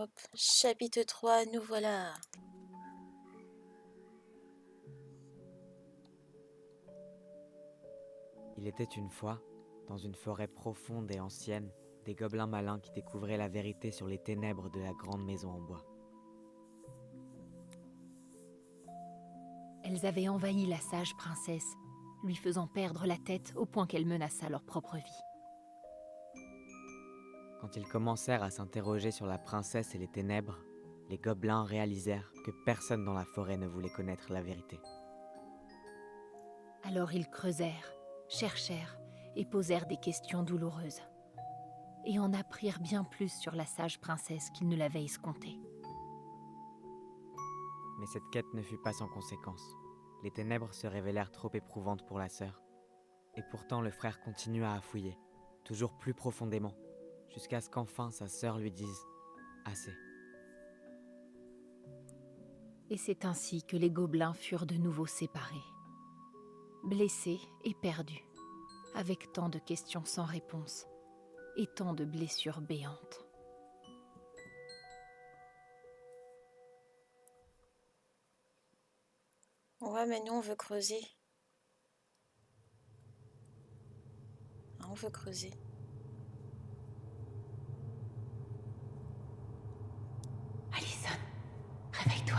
Hop, chapitre 3, nous voilà. Il était une fois, dans une forêt profonde et ancienne, des gobelins malins qui découvraient la vérité sur les ténèbres de la grande maison en bois. Elles avaient envahi la sage princesse, lui faisant perdre la tête au point qu'elle menaça leur propre vie. Quand ils commencèrent à s'interroger sur la princesse et les ténèbres, les gobelins réalisèrent que personne dans la forêt ne voulait connaître la vérité. Alors ils creusèrent, cherchèrent et posèrent des questions douloureuses. Et en apprirent bien plus sur la sage princesse qu'ils ne l'avaient escompté. Mais cette quête ne fut pas sans conséquence. Les ténèbres se révélèrent trop éprouvantes pour la sœur. Et pourtant le frère continua à fouiller, toujours plus profondément, jusqu'à ce qu'enfin sa sœur lui dise « Assez ». Et c'est ainsi que les gobelins furent de nouveau séparés. Blessés et perdus, avec tant de questions sans réponse et tant de blessures béantes. Ouais, mais nous, on veut creuser. Ah, on veut creuser. Alison, réveille-toi.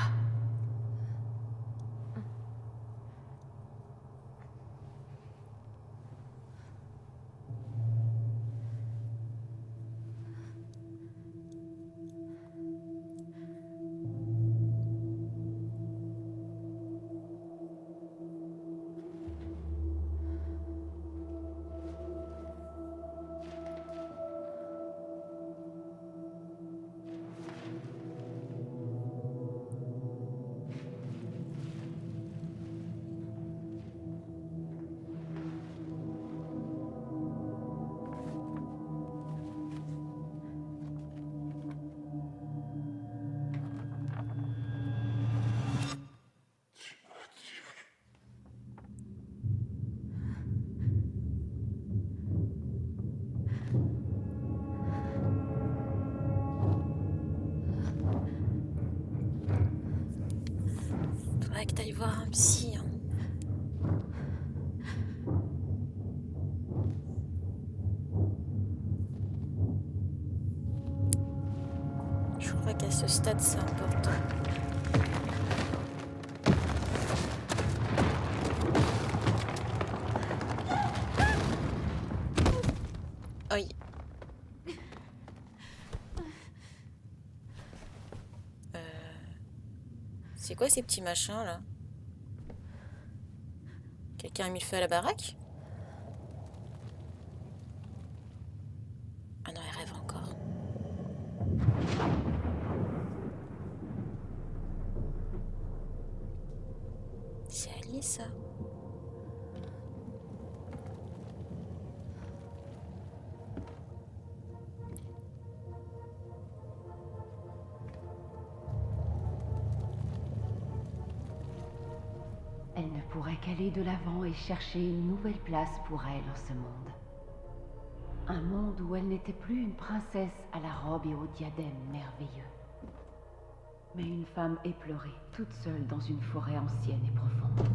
Faudrait que t'ailles voir un psy. Hein. Je crois qu'à ce stade, c'est important. Oui. C'est quoi ces petits machins là? Quelqu'un a mis le feu à la baraque? Ah non, elle rêve encore. C'est Alice ça? Elle ne pourrait qu'aller de l'avant et chercher une nouvelle place pour elle en ce monde. Un monde où elle n'était plus une princesse à la robe et au diadème merveilleux, mais une femme éplorée, toute seule dans une forêt ancienne et profonde.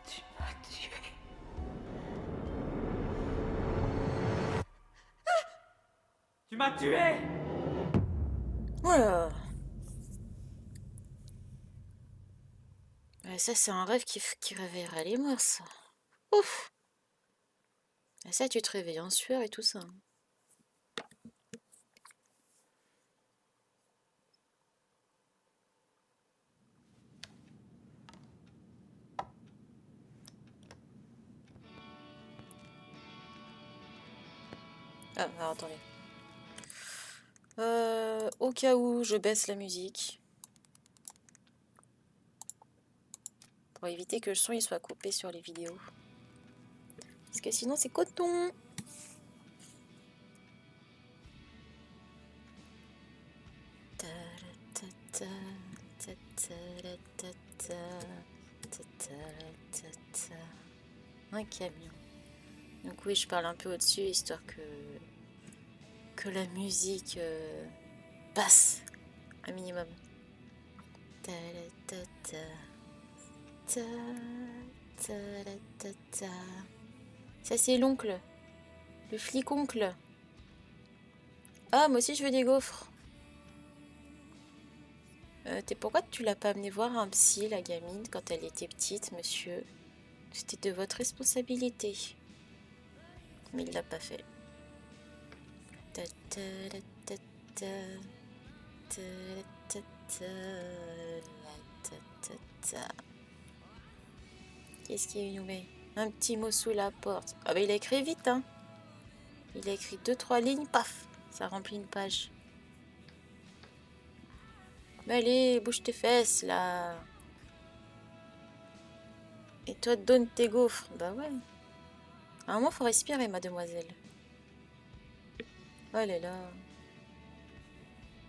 Tu m'as tué. Tu m'as tué! Oula! Ouais, ça, c'est un rêve qui réveillera les morts, ça. Ouf! Et ça, tu te réveilles en sueur et tout ça. Ah, alors, attendez. Au cas où, je baisse la musique. Pour éviter que le son il soit coupé sur les vidéos. Parce que sinon, c'est coton. Un camion. Donc oui, je parle un peu au-dessus, histoire que la musique passe un minimum. Ça c'est l'oncle, le flic-oncle. Ah, moi aussi je veux des gaufres. Pourquoi tu l'as pas amené voir un psy, la gamine, quand elle était petite, monsieur? C'était de votre responsabilité. Mais il l'a pas fait. Qu'est-ce qu'il nous met? Un petit mot sous la porte. Ah bah il a écrit vite, hein. Il a écrit 2-3 lignes, paf, ça remplit une page. Mais allez, bouge tes fesses, là. Et toi, donne tes gaufres. Bah ouais. À un moment, faut respirer, mademoiselle. Oh là là.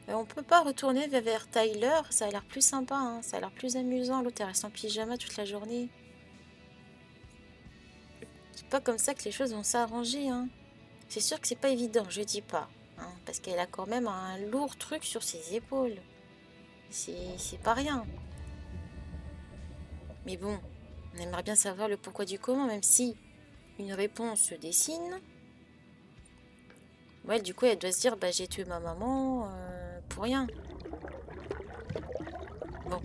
On peut pas retourner vers Tyler, ça a l'air plus sympa, hein. Ça a l'air plus amusant. L'autre, elle reste en pyjama toute la journée. C'est pas comme ça que les choses vont s'arranger, hein. C'est sûr que c'est pas évident, je dis pas. Hein, parce qu'elle a quand même un lourd truc sur ses épaules. C'est pas rien. Mais bon, on aimerait bien savoir le pourquoi du comment, même si une réponse se dessine. Ouais, du coup, elle doit se dire, bah j'ai tué ma maman pour rien. Bon,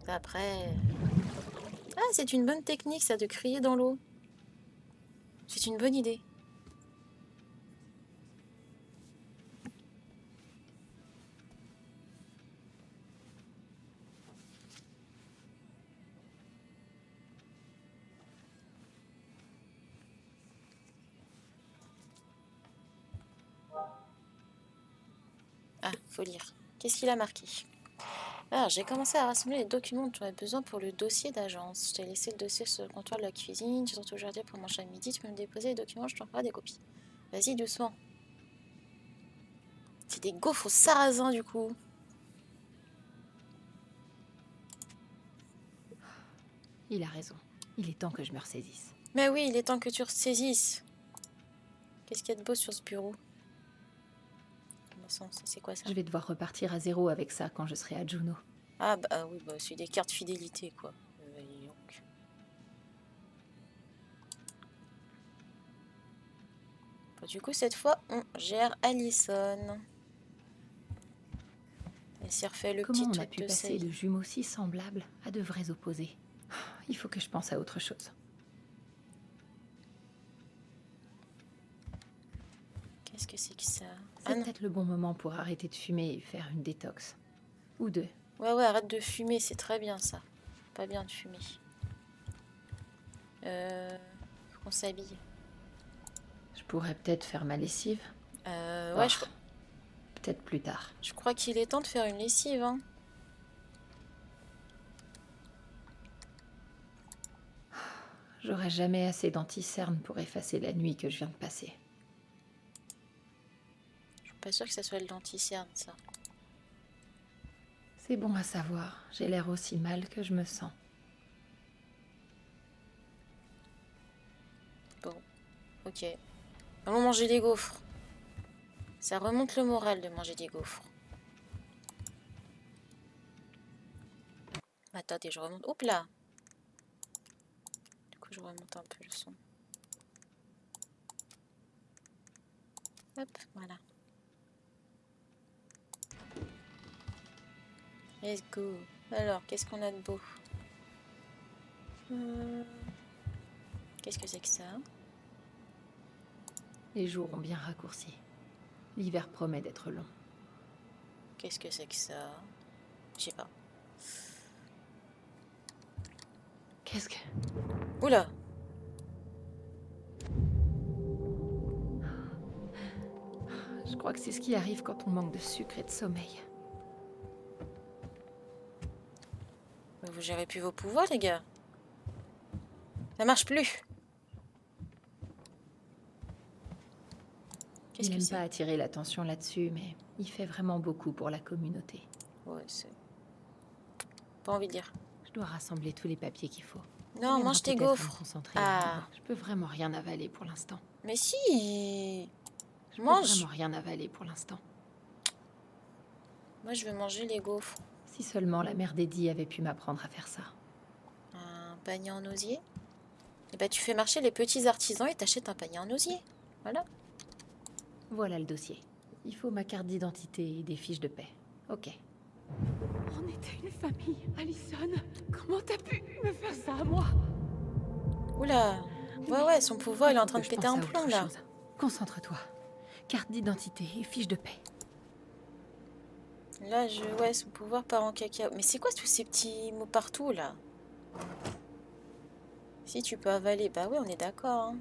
après... Ah, c'est une bonne technique, ça, de crier dans l'eau. C'est une bonne idée. Ah, faut lire. Qu'est-ce qu'il a marqué? Alors, j'ai commencé à rassembler les documents dont tu as besoin pour le dossier d'agence. Je t'ai laissé le dossier sur le comptoir de la cuisine. Tu te aujourd'hui pour manger à midi. Tu peux me déposer les documents, je t'en ferai des copies. Vas-y, doucement. C'est des gaufres au sarrasin, du coup. Il a raison. Il est temps que je me ressaisisse. Mais oui, il est temps que tu ressaisisses. Qu'est-ce qu'il y a de beau sur ce bureau? C'est quoi ça? Je vais devoir repartir à zéro avec ça quand je serai à Juno. Ah bah oui, bah, c'est des cartes fidélité, quoi. Dis donc. Bon, du coup, cette fois, on gère Allison. Elle s'est refait le Comment petit on a truc pu de passer Saï. de jumeaux si semblables à de vrais opposés? Il faut que je pense à autre chose. Qu'est-ce que c'est que ça? C'est peut-être le bon moment pour arrêter de fumer et faire une détox. Ou deux. Ouais, arrête de fumer, c'est très bien ça. Pas bien de fumer. Faut qu'on s'habille. Je pourrais peut-être faire ma lessive. Ouais, Peut-être plus tard. je crois qu'il est temps de faire une lessive, hein. J'aurai jamais assez d'anti-cerne pour effacer la nuit que je viens de passer. Je suis pas sûre que ça soit le denticerne, ça. C'est bon à savoir. J'ai l'air aussi mal que je me sens. Bon, ok. Allons manger des gaufres. Ça remonte le moral de manger des gaufres. Attendez, je remonte. Oups là. Du coup, je remonte un peu le son. Hop, voilà. Let's go. Alors, qu'est-ce qu'on a de beau? Qu'est-ce que c'est que ça? Les jours ont bien raccourci. L'hiver promet d'être long. Qu'est-ce que c'est que ça? Je sais pas. Qu'est-ce que... Oula! crois que c'est ce qui arrive quand on manque de sucre et de sommeil. Mais vous gérez plus vos pouvoirs, les gars. Ça marche plus. Qu'est-ce Il que n'aime c'est? pas attirer l'attention là-dessus, mais il fait vraiment beaucoup pour la communauté. Ouais, c'est... Pas envie de dire. Je dois rassembler tous les papiers qu'il faut. Ça Non, m'aidera mange tes peut-être à me gaufres. concentrer. Ah. Je peux vraiment rien avaler pour l'instant. Mais si. Je peux Mange. vraiment rien avaler pour l'instant. Moi, je veux manger les gaufres. Si seulement la mère d'Eddie avait pu m'apprendre à faire ça. Un panier en osier. Et bah, tu fais marcher les petits artisans et t'achètes un panier en osier. Voilà. Voilà le dossier. Il faut ma carte d'identité et des fiches de paix. Ok. On était une famille, Allison. Comment t'as pu me faire ça à moi? Oula. Ouais, son pouvoir, il est en train de Faut que je péter un pense à plomb, autre là. chose. Concentre-toi. Carte d'identité et fiches de paix. Là, ouais, son pouvoir part en caca. Mais c'est quoi tous ces petits mots partout, là? Si tu peux avaler, bah oui, on est d'accord. Hein.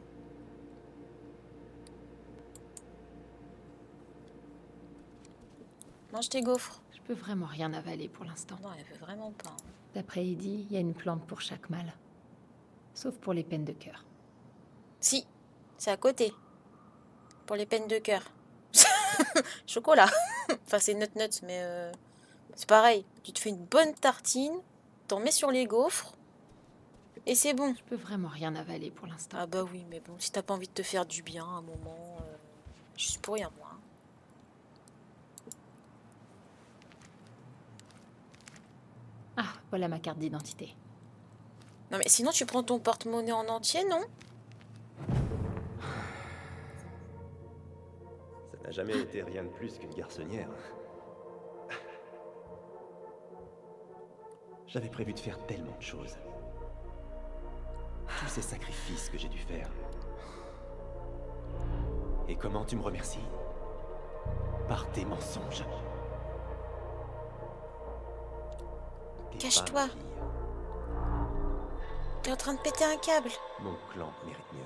Mange tes gaufres. Je peux vraiment rien avaler pour l'instant. Non, elle veut vraiment pas. Hein. D'après Eddie, il y a une plante pour chaque mal. Sauf pour les peines de cœur. Si, c'est à côté. Pour les peines de cœur. Chocolat. Enfin, c'est nut, mais c'est pareil. Tu te fais une bonne tartine, t'en mets sur les gaufres, et c'est bon. Je peux vraiment rien avaler pour l'instant. Ah bah oui, mais bon, si t'as pas envie de te faire du bien à un moment, je suis pour rien, moi. Hein. Ah, voilà ma carte d'identité. Non mais sinon tu prends ton porte-monnaie en entier, non? Ça n'a jamais été rien de plus qu'une garçonnière. J'avais prévu de faire tellement de choses. Tous ces sacrifices que j'ai dû faire. Et comment tu me remercies? Par tes mensonges. T'es Cache-toi. pas ma fille. T'es en train de péter un câble. Mon clan mérite mieux.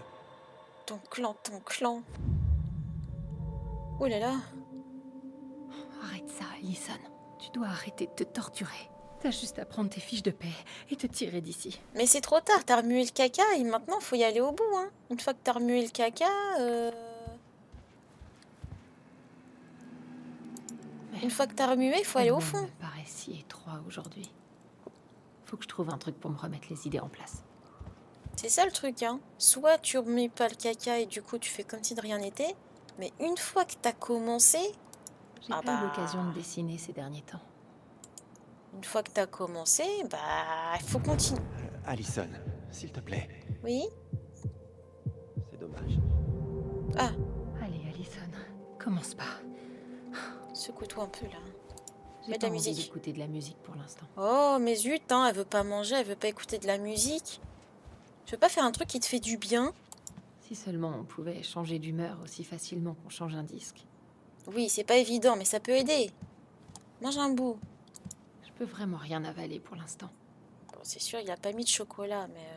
Ton clan. Oh là là. Arrête ça, Allison. Tu dois arrêter de te torturer. T'as juste à prendre tes fiches de paix et te tirer d'ici. Mais c'est trop tard, t'as remué le caca et maintenant faut y aller au bout. Hein. Une fois que t'as remué le caca, Mais une fois que t'as remué, il faut aller le au monde fond. me paraît si étroit aujourd'hui. Faut que je trouve un truc pour me remettre les idées en place. C'est ça le truc, hein. Soit tu remets pas le caca et du coup tu fais comme si de rien n'était, mais une fois que t'as commencé, J'ai Ah pas eu bah. l'occasion de dessiner ces derniers temps. une fois que t'as commencé, bah il faut continuer. Allison, s'il te plaît. Oui? C'est dommage. Ah, Allez, Allison, commence pas. secoue-toi un peu là. J'ai Mets de pas la envie musique. d'écouter de la musique pour l'instant. Oh, mais zut, hein, elle veut pas manger, elle veut pas écouter de la musique. Tu veux pas faire un truc qui te fait du bien? Si seulement on pouvait changer d'humeur aussi facilement qu'on change un disque. Oui, c'est pas évident, mais ça peut aider. Mange un bout. Je peux vraiment rien avaler pour l'instant. Bon, c'est sûr, il a pas mis de chocolat, mais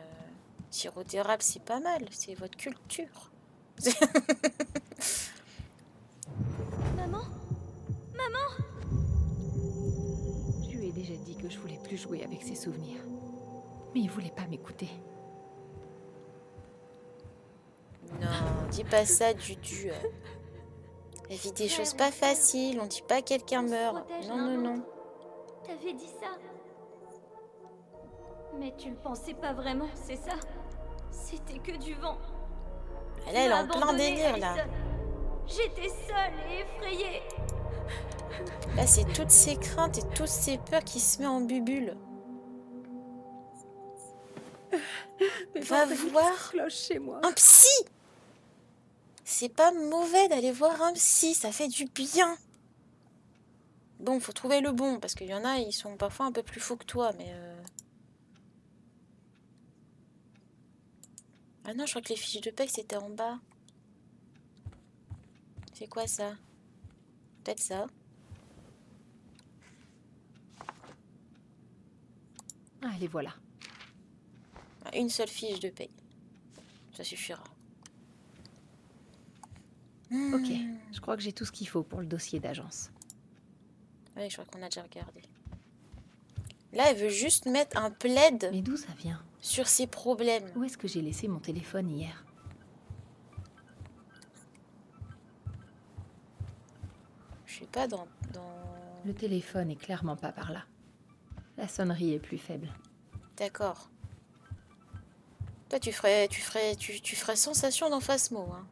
sirop d'érable, c'est pas mal. C'est votre culture. Maman? Je lui ai déjà dit que je voulais plus jouer avec ses souvenirs. Mais il voulait pas m'écouter. Non, dis pas ça, Dudu. La vie des choses pas faciles, on dit pas quelqu'un On se meurt. protège Non, l'un non, de non. T'avais dit ça. Mais tu le pensais pas vraiment, c'est ça? C'était que du vent. Elle est Tu m'as en plein abandonnée, délire, là. Allison. J'étais seule et effrayée. Là, c'est toutes ces craintes et toutes ces peurs qui se mettent en bubule. Va voir Cloche chez moi. un psy. C'est pas mauvais d'aller voir un psy, ça fait du bien. Bon, faut trouver le bon, parce qu'il y en a, ils sont parfois un peu plus fous que toi, mais... Ah non, je crois que les fiches de paie, c'était en bas. C'est quoi ça? Peut-être ça. Ah, les voilà. Une seule fiche de paye. Ça suffira. Ok, je crois que j'ai tout ce qu'il faut pour le dossier d'agence. Ouais, je crois qu'on a déjà regardé. Là, elle veut juste mettre un plaid Mais d'où ça vient? sur ses problèmes. Où est-ce que j'ai laissé mon téléphone hier? Je sais pas, dans... Le téléphone est clairement pas par là. La sonnerie est plus faible. D'accord. Toi, tu ferais sensation dans Phasmo, hein,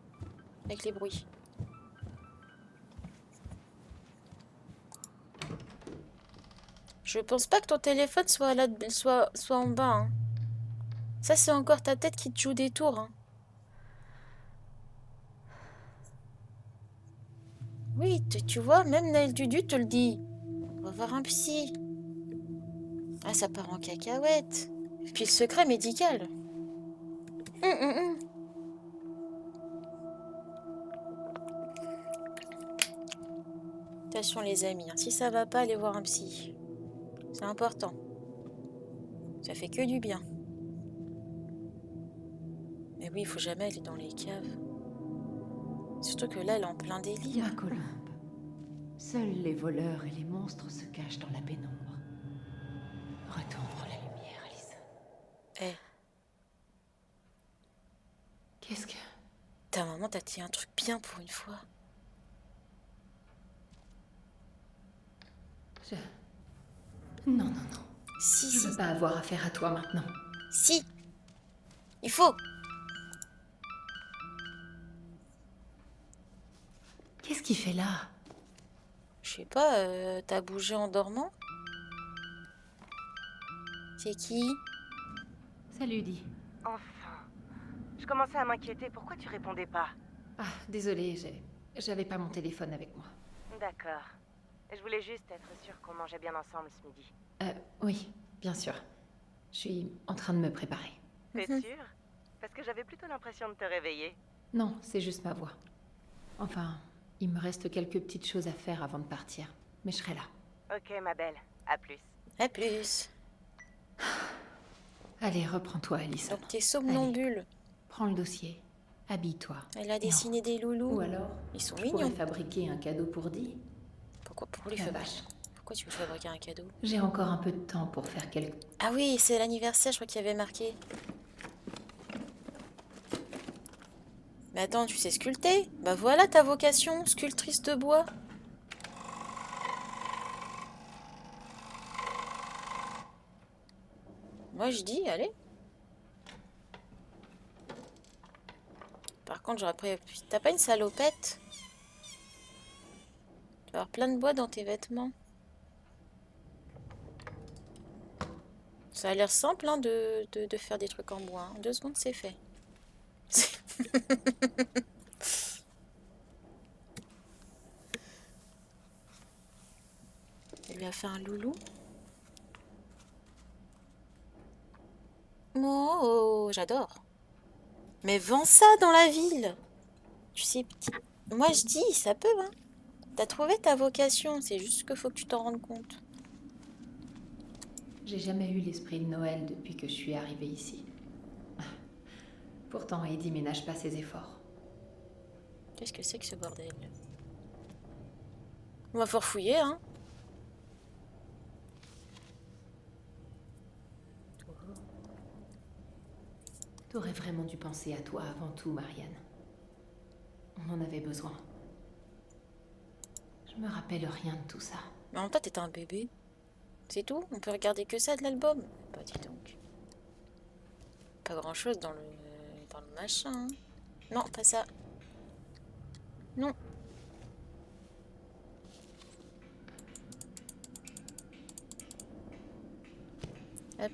avec les bruits. Je pense pas que ton téléphone soit là, soit en bas, hein. Ça, c'est encore ta tête qui te joue des tours, hein. Oui, tu vois, même Naël Dudu te le dit. On va voir un psy. Ah, ça part en cacahuète. Et puis le secret médical. Hum. Attention les amis, hein, si ça va pas, allez voir un psy. C'est important. Ça fait que du bien. Mais oui, il faut jamais aller dans les caves. Surtout que là, elle est en plein délire. Ma colombe. Seuls les voleurs et les monstres se cachent dans la pénombre. Retourne dans la lumière, Alice. Eh, Qu'est-ce que... ta maman t'a dit un truc bien pour une fois. Non. Si, Je veux pas avoir affaire à toi maintenant. si. Il faut. Qu'est-ce qu'il fait là? Je sais pas, t'as bougé en dormant? C'est qui? Salut, Di. Enfin. Je commençais à m'inquiéter. Pourquoi tu répondais pas? Ah, désolée, j'avais pas mon téléphone avec moi. D'accord. Je voulais juste être sûre qu'on mangeait bien ensemble ce midi. Oui, bien sûr. Je suis en train de me préparer. T'es sûre? Parce que j'avais plutôt l'impression de te réveiller. Non, c'est juste ma voix. Enfin, il me reste quelques petites choses à faire avant de partir. Mais je serai là. Ok, ma belle. À plus. À plus. Allez, reprends-toi, Alison. Donc t'es somnambule. Prends le dossier. Habille-toi. Elle a Et dessiné des loulous. Ou alors, Ils sont je pourrais mignons. fabriquer un cadeau pour Di. Pourquoi lui La fabriquer... vache. Pourquoi tu veux fabriquer un cadeau? J'ai encore un peu de temps pour faire quelque... Ah oui, c'est l'anniversaire, je crois qu'il y avait marqué. Mais attends, tu sais sculpter? Bah voilà ta vocation, sculptrice de bois. Moi je dis, allez. Par contre, j'aurais pris... T'as pas une salopette? Tu vas avoir plein de bois dans tes vêtements. Ça a l'air simple hein, de faire des trucs en bois. En 2 secondes, c'est fait. Elle lui a fait un loulou. Oh, j'adore. Mais vends ça dans la ville. Tu sais, petit... Moi, je dis, ça peut, hein. T'as trouvé ta vocation, c'est juste qu'il faut que tu t'en rendes compte. J'ai jamais eu l'esprit de Noël depuis que je suis arrivée ici. Pourtant, Eddie ménage pas ses efforts. Qu'est-ce que c'est que ce bordel? On va falloir fouiller, hein. T'aurais vraiment dû penser à toi avant tout, Marianne. On en avait besoin. Je me rappelle rien de tout ça. Mais en même temps, t'es un bébé. C'est tout? On peut regarder que ça de l'album? Bah, dis donc. Pas grand chose dans le machin. Hein. Non, pas ça. Non. Hop.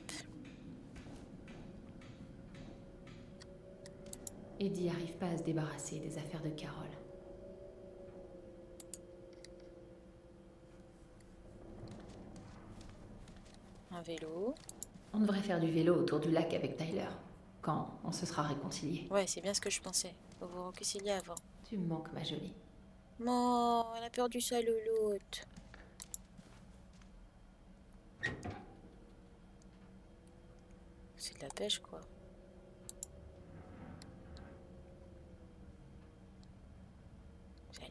Eddie arrive pas à se débarrasser des affaires de Carole. Un vélo. On devrait faire du vélo autour du lac avec Tyler, quand on se sera réconciliés. Ouais, c'est bien ce que je pensais. Faut vous réconcilier avant. Tu me manques, ma jolie. Oh, elle a perdu sa loloute. C'est de la pêche, quoi.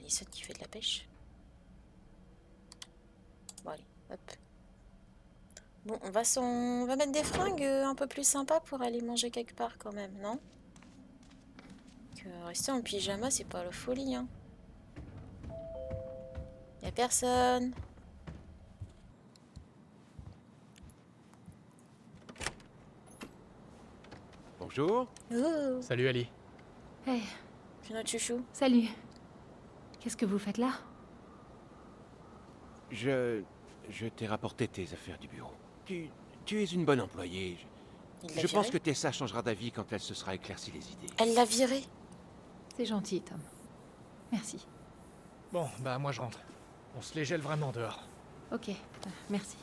Alison qui fait de la pêche. Bon allez, hop. Bon, on va mettre des fringues un peu plus sympas pour aller manger quelque part quand même, non? Que rester en pyjama, c'est pas la folie, hein. Y'a personne. Bonjour. Oh, Salut Ali. Hé, c'est notre chouchou. salut. Qu'est-ce que vous faites là? Je t'ai rapporté tes affaires du bureau. Tu es une bonne employée. Il l'a Je pense viré. que Tessa changera d'avis quand elle se sera éclairci les idées. Elle l'a viré. C'est gentil, Tom. Merci. Bon, bah moi je rentre. On se les gèle vraiment dehors. Ok, merci.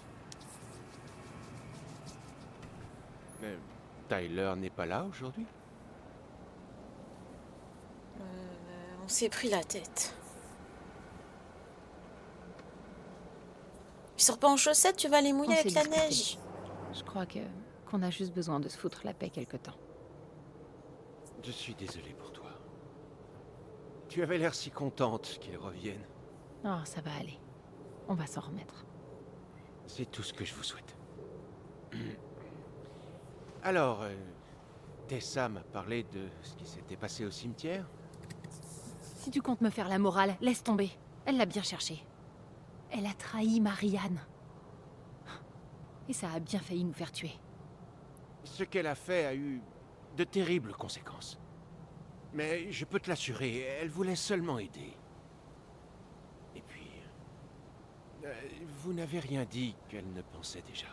Mais Tyler n'est pas là aujourd'hui? On s'est pris la tête. Tu sors pas en chaussettes, tu vas les mouiller On avec s'est la disputé. neige. Je crois qu'on a juste besoin de se foutre la paix quelque temps. Je suis désolé pour toi. Tu avais l'air si contente qu'il revienne. Oh, ça va aller. On va s'en remettre. C'est tout ce que je vous souhaite. Alors, Tessa m'a parlé de ce qui s'était passé au cimetière. Si tu comptes me faire la morale, laisse tomber. Elle l'a bien cherché. Elle a trahi Marianne. Et ça a bien failli nous faire tuer. Ce qu'elle a fait a eu de terribles conséquences. Mais je peux te l'assurer, elle voulait seulement aider. Et puis... vous n'avez rien dit qu'elle ne pensait déjà.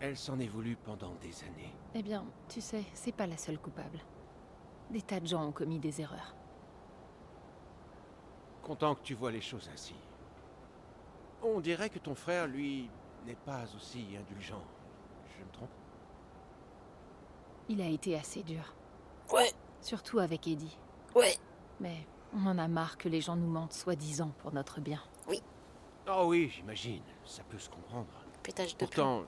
Elle s'en est voulu pendant des années. Eh bien, tu sais, c'est pas la seule coupable. Des tas de gens ont commis des erreurs. Content que tu vois les choses ainsi. On dirait que ton frère, lui, n'est pas aussi indulgent. Je me trompe? Il a été assez dur. Ouais, Surtout avec Eddie. ouais. Mais on en a marre que les gens nous mentent soi-disant pour notre bien. Oh oui, j'imagine. Ça peut se comprendre. Pétage de plomb. Pourtant,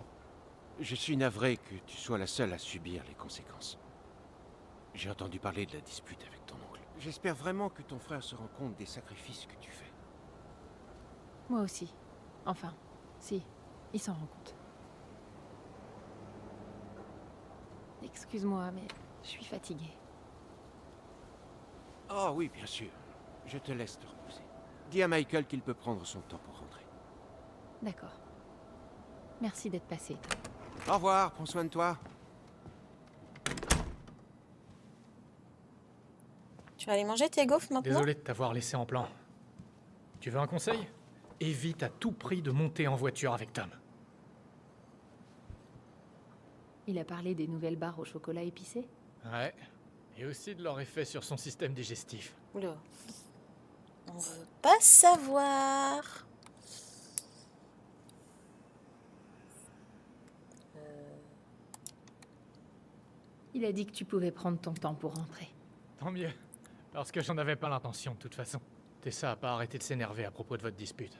je suis navré que tu sois la seule à subir les conséquences. J'ai entendu parler de la dispute avec ton oncle. J'espère vraiment que ton frère se rend compte des sacrifices que tu fais. Moi aussi. Enfin, si, il s'en rend compte. Excuse-moi, mais je suis fatiguée. Oh oui, bien sûr. Je te laisse te reposer. Dis à Michael qu'il peut prendre son temps pour rentrer. D'accord. Merci d'être passé, Tom. Au revoir, prends soin de toi. Tu vas aller manger tes gaufres maintenant? Désolé de t'avoir laissé en plan. Tu veux un conseil? Évite à tout prix de monter en voiture avec Tom. Il a parlé des nouvelles barres au chocolat épicé? Ouais. Et aussi de leur effet sur son système digestif. Oula. On veut pas savoir. Il a dit que tu pouvais prendre ton temps pour rentrer. Tant mieux. Parce que j'en avais pas l'intention de toute façon. Tessa a pas arrêté de s'énerver à propos de votre dispute.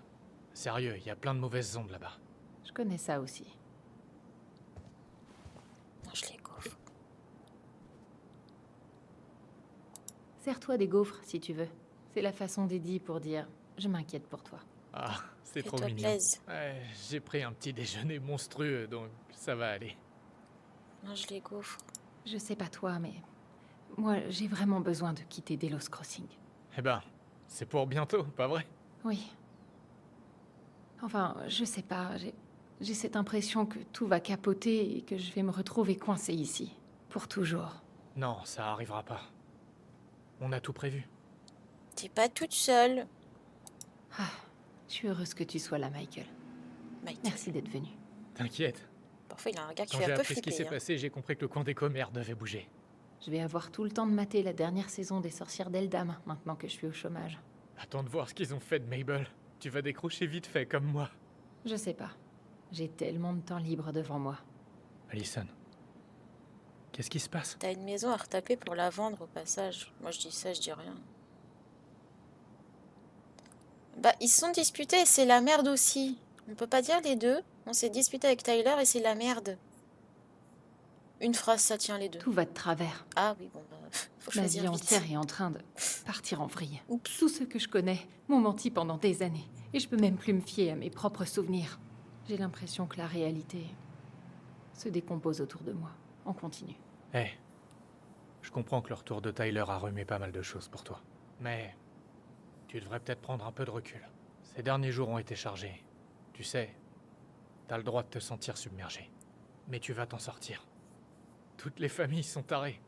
Sérieux, il y a plein de mauvaises ondes là-bas. Je connais ça aussi. Mange les gaufres. Sers-toi des gaufres, si tu veux. C'est la façon d'Eddie pour dire « je m'inquiète pour toi ». Ah, c'est trop Fais-toi mignon. plaise. Ouais, j'ai pris un petit déjeuner monstrueux, donc ça va aller. Mange les gaufres. Je sais pas toi, mais moi, j'ai vraiment besoin de quitter Delos Crossing. Eh ben, c'est pour bientôt, pas vrai? Oui. Enfin, je sais pas, j'ai cette impression que tout va capoter et que je vais me retrouver coincée ici. Pour toujours. Non, ça arrivera pas. On a tout prévu. T'es pas toute seule. Ah, je suis heureuse que tu sois là, Michael. Mike. Merci d'être venu. T'inquiète. Parfois, il a un gars qui Quand fait j'ai un peu appris ce qui s'est flipper. Hein. passé, j'ai compris que le coin des commères devait bouger. Je vais avoir tout le temps de mater la dernière saison des Sorcières d'Eldam, maintenant que je suis au chômage. Attends de voir ce qu'ils ont fait de Mabel. Tu vas décrocher vite fait, comme moi. Je sais pas. J'ai tellement de temps libre devant moi. Alison. Qu'est-ce qui se passe? T'as une maison à retaper pour la vendre au passage. Moi, je dis ça, je dis rien. Bah, ils se sont disputés et c'est la merde aussi. On peut pas dire les deux. On s'est disputé avec Tyler et c'est la merde. Une phrase, ça tient les deux. Tout va de travers. Ah oui, bon, bah, faut Ma choisir vie vite. entière est en train de... partir en vrille. Oups. Tous ceux que je connais m'ont menti pendant des années, et je peux même plus me fier à mes propres souvenirs. J'ai l'impression que la réalité se décompose autour de moi, en continu. Eh, je comprends que le retour de Tyler a remué pas mal de choses pour toi. Mais tu devrais peut-être prendre un peu de recul. Ces derniers jours ont été chargés. Tu sais, t'as le droit de te sentir submergé. Mais tu vas t'en sortir. Toutes les familles sont tarées.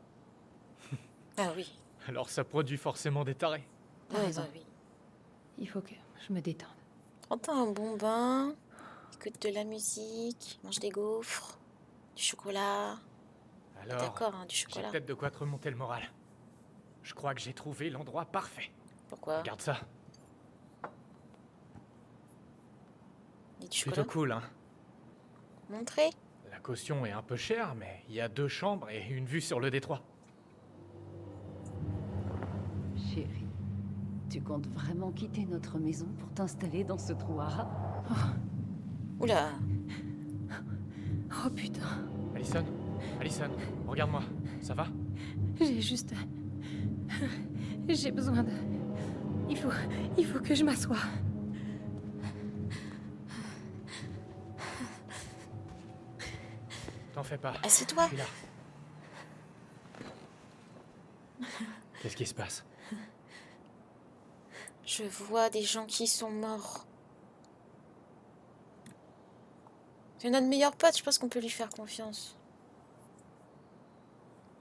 Ah oui. Alors ça produit forcément des tarés. T'as Ouais, raison. bah oui. Il faut que je me détende. Prends-toi un bon bain, écoute de la musique, mange des gaufres, du chocolat. Alors, D'accord, hein, du j'ai chocolat. peut-être de quoi te remonter le moral. Je crois que j'ai trouvé l'endroit parfait. Pourquoi? Regarde ça. Et du chocolat? Plutôt cool, hein. Montrez. La caution est un peu chère, mais il y a 2 chambres et une vue sur le détroit. Chérie, tu comptes vraiment quitter notre maison pour t'installer dans ce trou à rats? Oula. Oh putain, Allison, Allison, regarde-moi. Ça va? j'ai juste... J'ai besoin de... Il faut que je m'assoie. T'en fais pas. Assieds-toi. Je suis là. Qu'est-ce qui se passe? Je vois des gens qui sont morts. C'est notre meilleur pote, je pense qu'on peut lui faire confiance.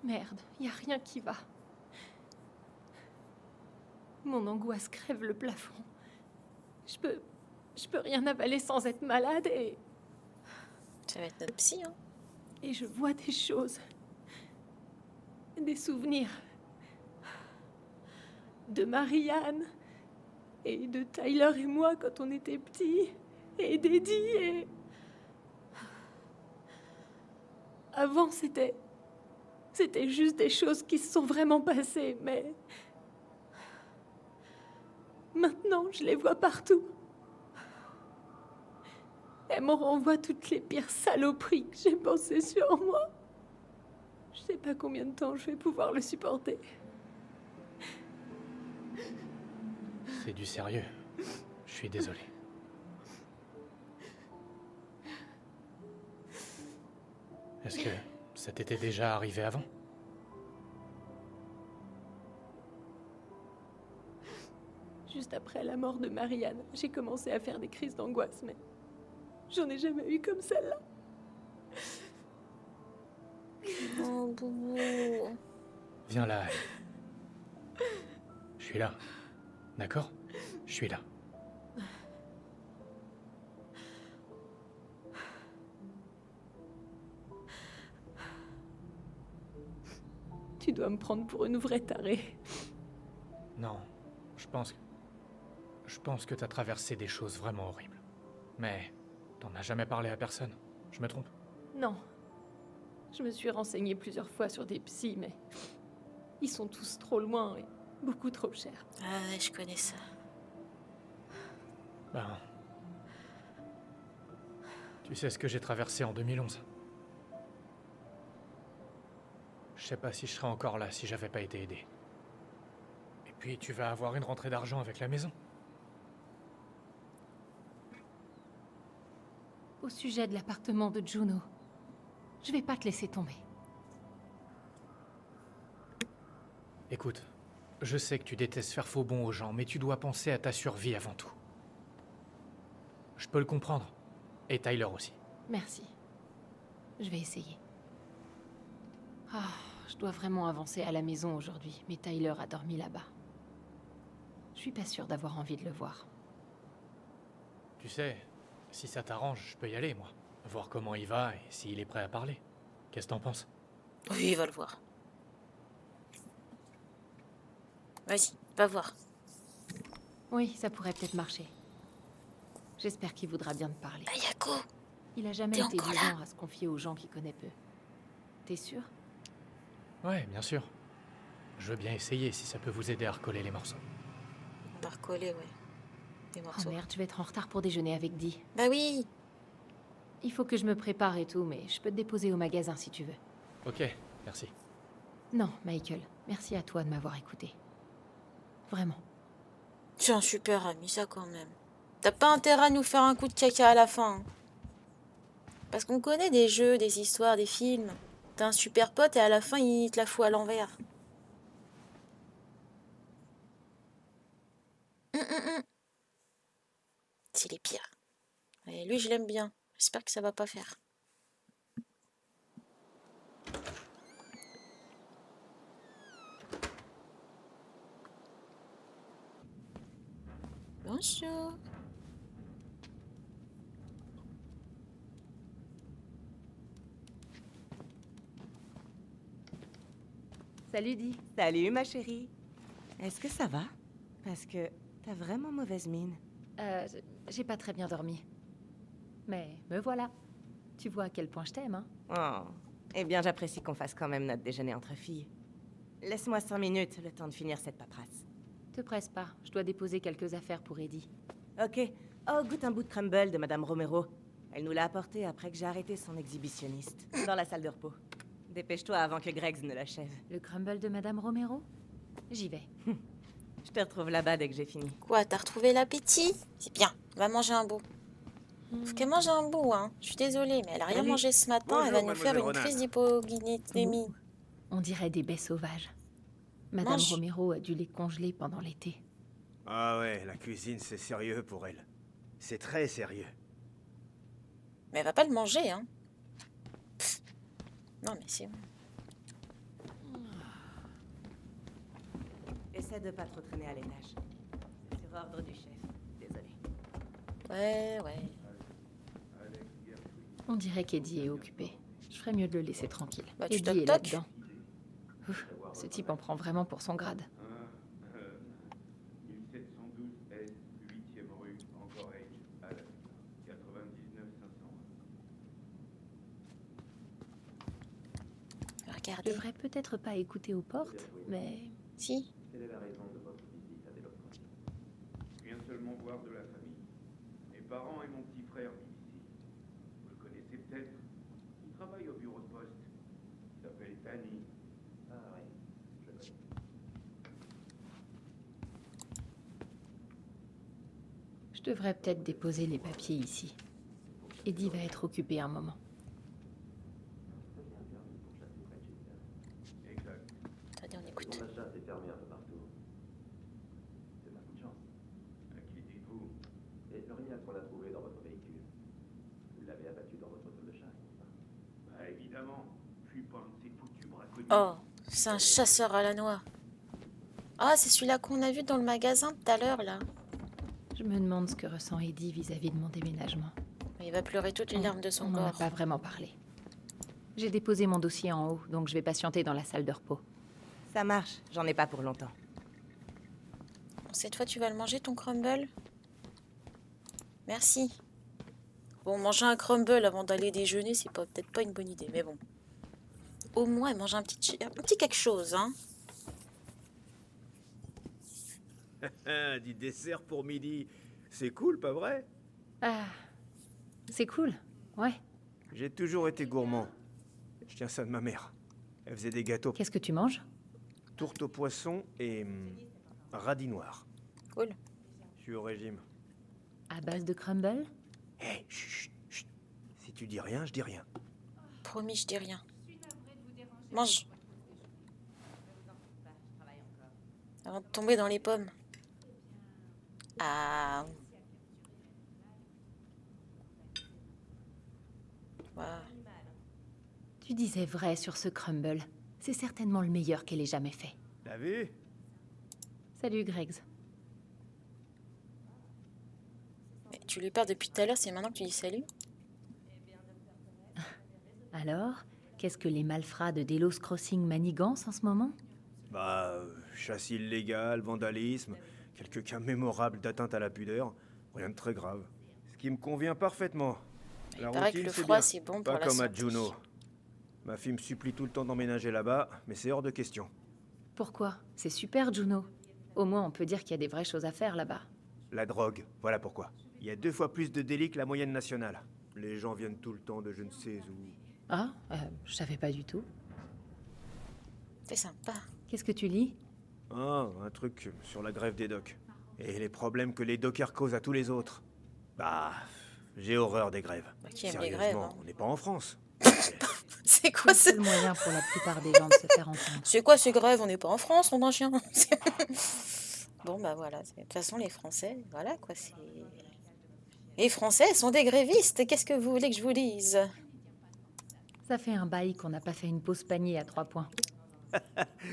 Merde, y a rien qui va. Mon angoisse crève le plafond. Je peux rien avaler sans être malade Ça va être notre psy, hein. et je vois des choses. Des souvenirs. De Marianne. Et de Tyler et moi quand on était petits. Et d'Eddie et... Avant, c'était juste des choses qui se sont vraiment passées, mais... Maintenant, je les vois partout. Elles me renvoient toutes les pires saloperies que j'ai pensées sur moi. Je sais pas combien de temps je vais pouvoir le supporter. C'est du sérieux. Je suis désolé. Est-ce que ça t'était déjà arrivé avant? Juste après la mort de Marianne, j'ai commencé à faire des crises d'angoisse, mais j'en ai jamais eu comme celle-là. Oh, boubou. Viens là. Je suis là. D'accord? Je suis là. Tu dois me prendre pour une vraie tarée. Non, je pense que t'as traversé des choses vraiment horribles. Mais t'en as jamais parlé à personne. Je me trompe? Non. Je me suis renseignée plusieurs fois sur des psys, mais ils sont tous trop loin et beaucoup trop chers. Ah ouais, je connais ça. Ben... Tu sais ce que j'ai traversé en 2011? Je sais pas si je serais encore là si j'avais pas été aidé. Et puis tu vas avoir une rentrée d'argent avec la maison. Au sujet de l'appartement de Juno, je vais pas te laisser tomber. Écoute, je sais que tu détestes faire faux bond aux gens, mais tu dois penser à ta survie avant tout. Je peux le comprendre. Et Tyler aussi. Merci. Je vais essayer. Ah, je dois vraiment avancer à la maison aujourd'hui, mais Tyler a dormi là-bas. Je suis pas sûre d'avoir envie de le voir. Tu sais, si ça t'arrange, je peux y aller, moi. Voir comment il va et s'il est prêt à parler. Qu'est-ce que t'en penses? Oui, il va le voir. Vas-y, va voir. Oui, ça pourrait peut-être marcher. J'espère qu'il voudra bien te parler. Ayako, Il a jamais T'es été encore du là? genre à se confier aux gens qu'il connaît peu. T'es sûr? Ouais, bien sûr. Je veux bien essayer si ça peut vous aider à recoller les morceaux. on va recoller, ouais. Des Oh morceaux. merde, je vais être en retard pour déjeuner avec Dee. Bah oui. Il faut que je me prépare et tout, mais je peux te déposer au magasin si tu veux. Ok, merci. Non, Michael, merci à toi de m'avoir écouté. Vraiment. Tu es un super ami, ça quand même. T'as pas intérêt à nous faire un coup de caca à la fin. Hein. Parce qu'on connaît des jeux, des histoires, des films. T'as un super pote et à la fin, il te la fout à l'envers. Hum. C'est les pires. Et lui, je l'aime bien. J'espère que ça va pas faire. Bonjour. Salut, Di. Salut ma chérie. Est-ce que ça va? Parce que t'as vraiment mauvaise mine. J'ai pas très bien dormi. Mais me voilà. Tu vois à quel point je t'aime, hein? Oh. Eh bien j'apprécie qu'on fasse quand même notre déjeuner entre filles. Laisse-moi 5 minutes, le temps de finir cette paperasse. Te presse pas, je dois déposer quelques affaires pour Eddie. Ok. Oh, goûte un bout de crumble de Madame Romero. Elle nous l'a apporté après que j'ai arrêté son exhibitionniste. Dans la salle de repos. Dépêche-toi avant que Greggs ne l'achève. Le crumble de Madame Romero? J'y vais. Je te retrouve là-bas dès que j'ai fini. Quoi, t'as retrouvé l'appétit? C'est bien, va manger un bout. Faut qu'elle mange un bout, hein. Je suis désolée, mais elle a rien Salut. mangé ce matin. Elle va nous faire une crise d'hypoglycémie. On dirait des baies sauvages. Madame Mange. Romero a dû les congeler pendant l'été. Ah ouais, la cuisine, c'est sérieux pour elle. C'est très sérieux. Mais elle va pas le manger, hein. Pff. Non, mais c'est bon. Essaie de pas trop traîner à l'étage. C'est sur ordre du chef. Désolé. Ouais. On dirait qu'Eddie est occupé. Je ferais mieux de le laisser tranquille. Bah, tu Eddie est toc-toc. là-dedans. Ouf, ce type en prend vraiment pour son grade. 1712 S, 8e rue, Anchorage, Alaska, 99 500. Je Regardez. devrais peut-être pas écouter aux portes, mais... Si. Quelle est la raison de votre visite à Delocroix? Je viens seulement voir de la famille. Mes parents et mon petit frère vivent ici. Vous le connaissez peut-être. Il travaille au bureau de poste. Il s'appelle Danny. Ah oui, je le connais. Je devrais peut-être déposer les papiers ici. Eddie va être occupé un moment. Exact. Attendez, on écoute. La chasse est fermée un peu partout. C'est un coup de chance. À qui dites-vous? Et rien qu'on a trouvé dans votre véhicule. Vous l'avez abattu dans votre tour de chasse, n'est-ce pas? Bah évidemment. Je suis pas un de ces foutus braconniers. Oh, c'est un chasseur à la noix. Ah, c'est celui-là qu'on a vu dans le magasin tout à l'heure, là. Je me demande ce que ressent Eddie vis-à-vis de mon déménagement. Il va pleurer toutes les larmes de son On n'en a corps. pas vraiment parlé. J'ai déposé mon dossier en haut, donc je vais patienter dans la salle de repos. Ça marche, j'en ai pas pour longtemps. Bon, cette fois, tu vas le manger, ton crumble? Merci. Bon, manger un crumble avant d'aller déjeuner, c'est peut-être pas une bonne idée, mais bon. Au moins, elle mange un petit quelque chose, hein. Du dessert pour midi. C'est cool, pas vrai? Ah, c'est cool, ouais. J'ai toujours été gourmand. Je tiens ça de ma mère. Elle faisait des gâteaux, Qu'est-ce que tu manges? tourte au poisson et radis noir. Cool. Je suis au régime. À base de crumble? Hé, chut, chut. Si tu dis rien, je dis rien. Promis, je dis rien. Mange. Avant de tomber dans les pommes. Ah. Wow. Tu disais vrai sur ce crumble. C'est certainement le meilleur qu'elle ait jamais fait. T'as vu? Salut, Greggs. Mais tu lui parles depuis tout à l'heure, c'est maintenant que tu dis salut? Alors, qu'est-ce que les malfrats de Delos Crossing manigancent en ce moment? Bah, chasse illégale, vandalisme, quelques cas mémorables d'atteinte à la pudeur. Rien de très grave. Ce qui me convient parfaitement. Il paraît que le c'est froid, bien. c'est bon Pas pour la comme à santé. Juno. Ma fille me supplie tout le temps d'emménager là-bas, mais c'est hors de question. Pourquoi? C'est super, Juno. Au moins, on peut dire qu'il y a des vraies choses à faire là-bas. La drogue, voilà pourquoi. Il y a 2 fois plus de délits que la moyenne nationale. Les gens viennent tout le temps de je ne sais où. Ah, je savais pas du tout. C'est sympa. Qu'est-ce que tu lis? Oh, un truc sur la grève des docks. Et les problèmes que les dockers causent à tous les autres. Bah, j'ai horreur des grèves. Bah, qui aime les Sérieusement, grèves, hein. on n'est pas en France. C'est quoi C'est ce... le moyen pour la plupart des gens de se faire entendre. C'est quoi ces grèves? On n'est pas en France, on est un chien. Bon, bah voilà. De toute façon, les Français, voilà quoi. Les Français sont des grévistes. Qu'est-ce que vous voulez que je vous dise? Ça fait un bail qu'on n'a pas fait une pause panier à 3 points.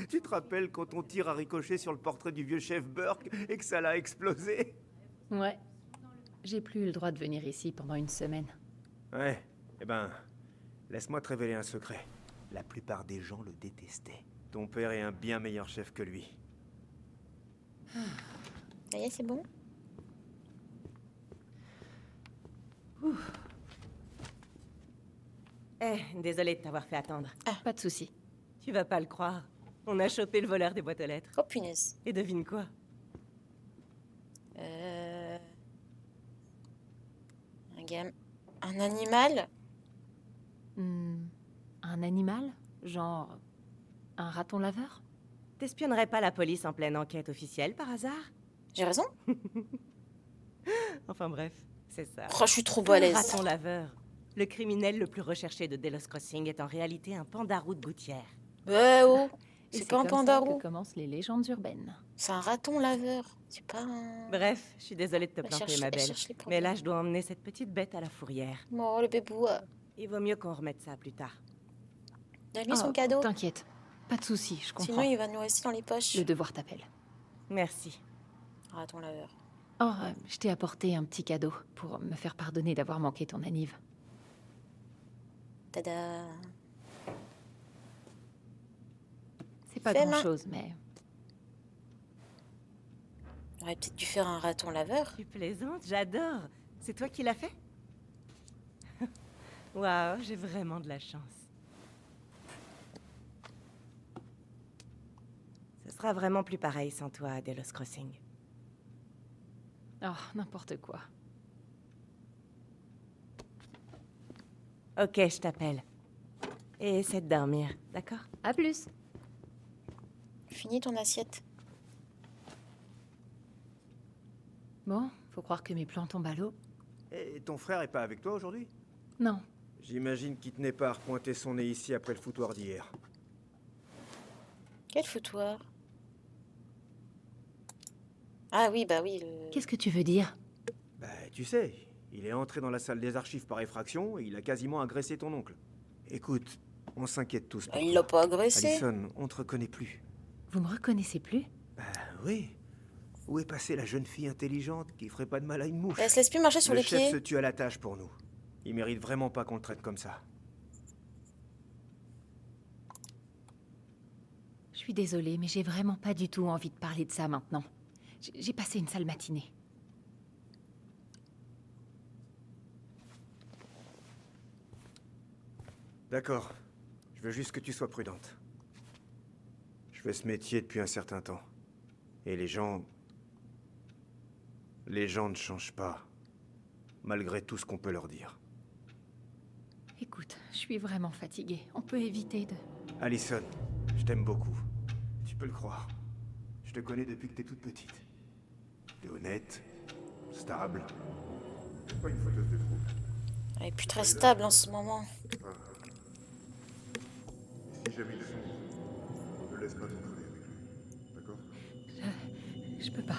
Tu te rappelles quand on tire à ricochet sur le portrait du vieux chef Burke et que ça l'a explosé? Ouais. J'ai plus eu le droit de venir ici pendant une semaine. Ouais, eh ben, laisse-moi te révéler un secret. La plupart des gens le détestaient. Ton père est un bien meilleur chef que lui. Ça y est, c'est bon? Désolée de t'avoir fait attendre. Pas de souci. Tu vas pas le croire. On a chopé le voleur des boîtes aux lettres. Oh punaise. Et devine quoi? Un animal? Un animal? Genre un raton laveur? T'espionnerais pas la police en pleine enquête officielle, par hasard? J'ai raison? Enfin bref, c'est ça. Oh, je suis trop Le balèze. raton laveur. Le criminel le plus recherché de Delos Crossing est en réalité un pandarou de gouttière. Oh! Et C'est pas un comme ça pandarou. que commencent les légendes urbaines. C'est un raton laveur. C'est pas un... Bref, je suis désolée de te Elle planter, cherche- ma elle belle. cherche les Mais problèmes. là, je dois emmener cette petite bête à la fourrière. Oh, le bébou. Il vaut mieux qu'on remette ça plus tard. Donne-lui son Oh, cadeau. T'inquiète. Pas de souci, je comprends. Sinon, il va nous rester dans les poches. Le devoir t'appelle. Merci. Raton laveur. Oh, je t'ai apporté un petit cadeau pour me faire pardonner d'avoir manqué ton anniv. Tada. C'est pas Fais main. grand-chose, mais... On aurait peut-être dû faire un raton laveur. Tu plaisantes? J'adore. C'est toi qui l'as fait? Waouh, j'ai vraiment de la chance. Ce sera vraiment plus pareil sans toi à Delos Crossing. Oh, n'importe quoi. Ok, je t'appelle. Et essaie de dormir, d'accord? À plus. Finis ton assiette. Bon, faut croire que mes plans tombent à l'eau. Et ton frère est pas avec toi aujourd'hui? Non. J'imagine qu'il tenait pas à repointer son nez ici après le foutoir d'hier. Quel foutoir? Ah oui, bah oui. Qu'est-ce que tu veux dire? Bah, tu sais, il est entré dans la salle des archives par effraction et il a quasiment agressé ton oncle. Écoute, on s'inquiète tous. pour Il toi. l'a pas agressé. Allison, on te reconnaît plus. Vous me reconnaissez plus? Bah oui. Où est passée la jeune fille intelligente qui ferait pas de mal à une mouche? Elle se laisse plus marcher sur Le les chef pieds. se tue à la tâche pour nous. Il mérite vraiment pas qu'on le traite comme ça. Je suis désolée, mais j'ai vraiment pas du tout envie de parler de ça maintenant. J'ai passé une sale matinée. D'accord. Je veux juste que tu sois prudente. Je fais ce métier depuis un certain temps. Et les gens... Les gens ne changent pas. Malgré tout ce qu'on peut leur dire. Écoute, je suis vraiment fatiguée. On peut éviter de... Allison, je t'aime beaucoup. Tu peux le croire. Je te connais depuis que t'es toute petite. T'es honnête, stable. Pas une fauteuse de trouble. Elle est plus très stable en ce moment. Si jamais il est ne laisse pas t'entraîner avec lui. D'accord? Je peux pas.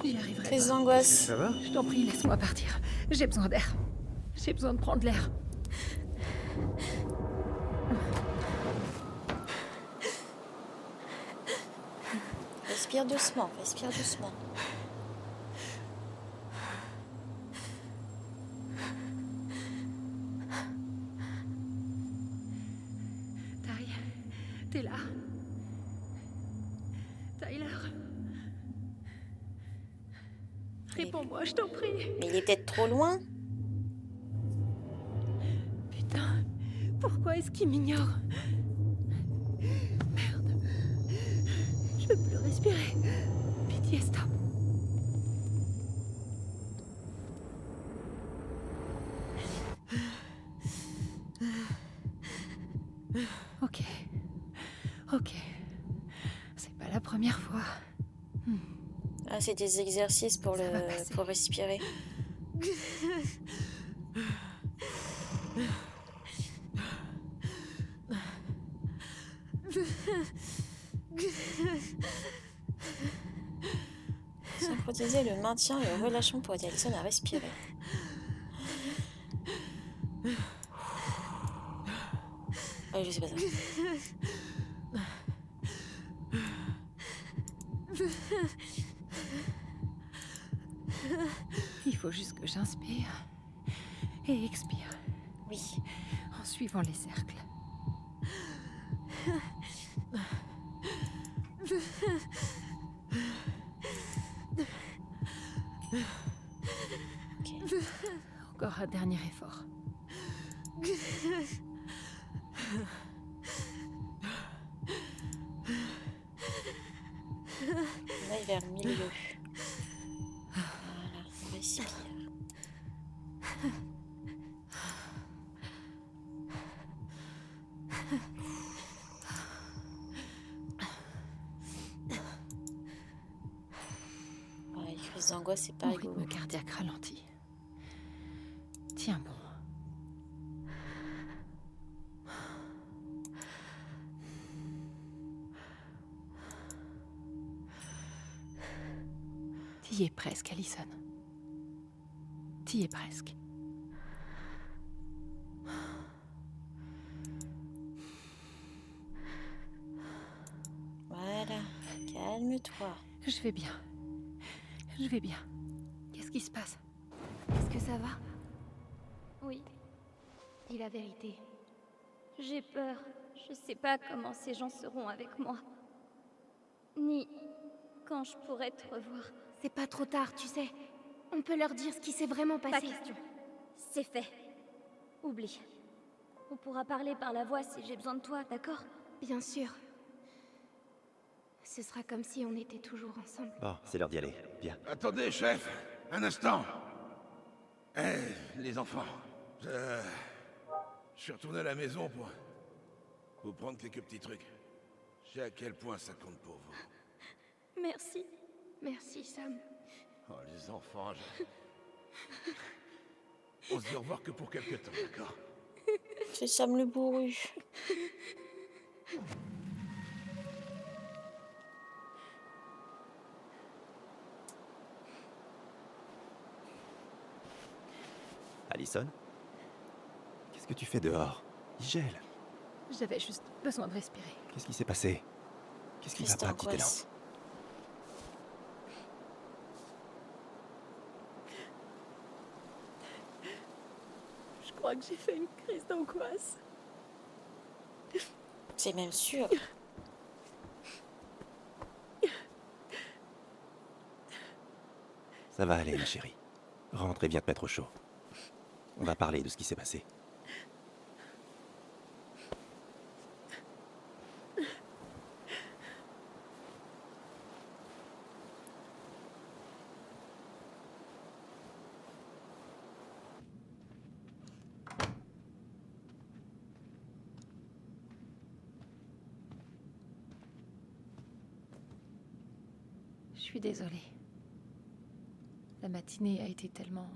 J'y arriverai Crise pas. d'angoisse. Ça va? Je t'en prie, laisse-moi partir. J'ai besoin d'air. J'ai besoin de prendre l'air. Respire doucement, respire doucement. Ty, t'es là? Tyler? Réponds-moi, je t'en prie. Mais il est peut-être trop loin. Putain, pourquoi est-ce qu'il m'ignore? Merde. Je peux plus respirer. Pitié, stop. Ok. Ok. C'est pas la première première fois. Ah, c'est des exercices pour Ça va passer. pour respirer. Synchroniser le maintien et le relâchement pour aider Alison à respirer. Ah, je sais pas ça. Il faut juste que j'inspire et expire Oui. en suivant les cercles. Ok. Encore un dernier effort. On aille vers le milieu. Voilà, on respire. Ah, les crises d'angoisse, c'est pas Mon rigolo. rythme cardiaque ralentit. Tiens bon. T'y es presque, Alison. T'y es presque. Voilà, calme-toi. Je vais bien. Je vais bien. Qu'est-ce qui se passe? Est-ce que ça va? Oui. Dis la vérité. J'ai peur. Je sais pas comment ces gens seront avec moi. Ni quand je pourrai te revoir. C'est pas trop tard, tu sais. On peut leur dire ce qui s'est vraiment Pas passé. question. C'est fait. Oublie. On pourra parler par la voix si j'ai besoin de toi, d'accord? Bien sûr. Ce sera comme si on était toujours ensemble. Bon, c'est l'heure d'y aller. Bien. Attendez, chef. Un instant. Les enfants. Je suis retourné à la maison pour vous prendre quelques petits trucs. Je sais à quel point ça compte pour vous. Merci. Merci, Sam. Oh, les enfants, on se dit au revoir que pour quelques temps, d'accord? C'est Sam le bourru. Alison? Qu'est-ce que tu fais dehors? Il gèle. J'avais juste besoin de respirer. Qu'est-ce qui s'est passé? Qu'est-ce qui va Crise pas, petit élan? d'angoisse. Je crois que j'ai fait une crise d'angoisse. C'est même sûr. Ça va aller, ma chérie. Rentre et viens te mettre au chaud. On va parler de ce qui s'est passé. Je suis désolée. La matinée a été tellement...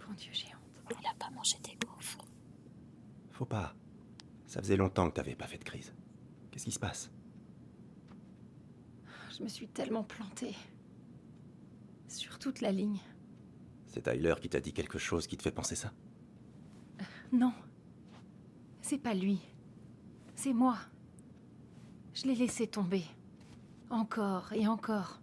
Bon Dieu, j'ai honte. Il a pas mangé des gaufres. Faut pas. Ça faisait longtemps que t'avais pas fait de crise. Qu'est-ce qui se passe? Je me suis tellement plantée. Sur toute la ligne. C'est Tyler qui t'a dit quelque chose qui te fait penser ça? Non. C'est pas lui. C'est moi. Je l'ai laissé tomber. Encore et encore.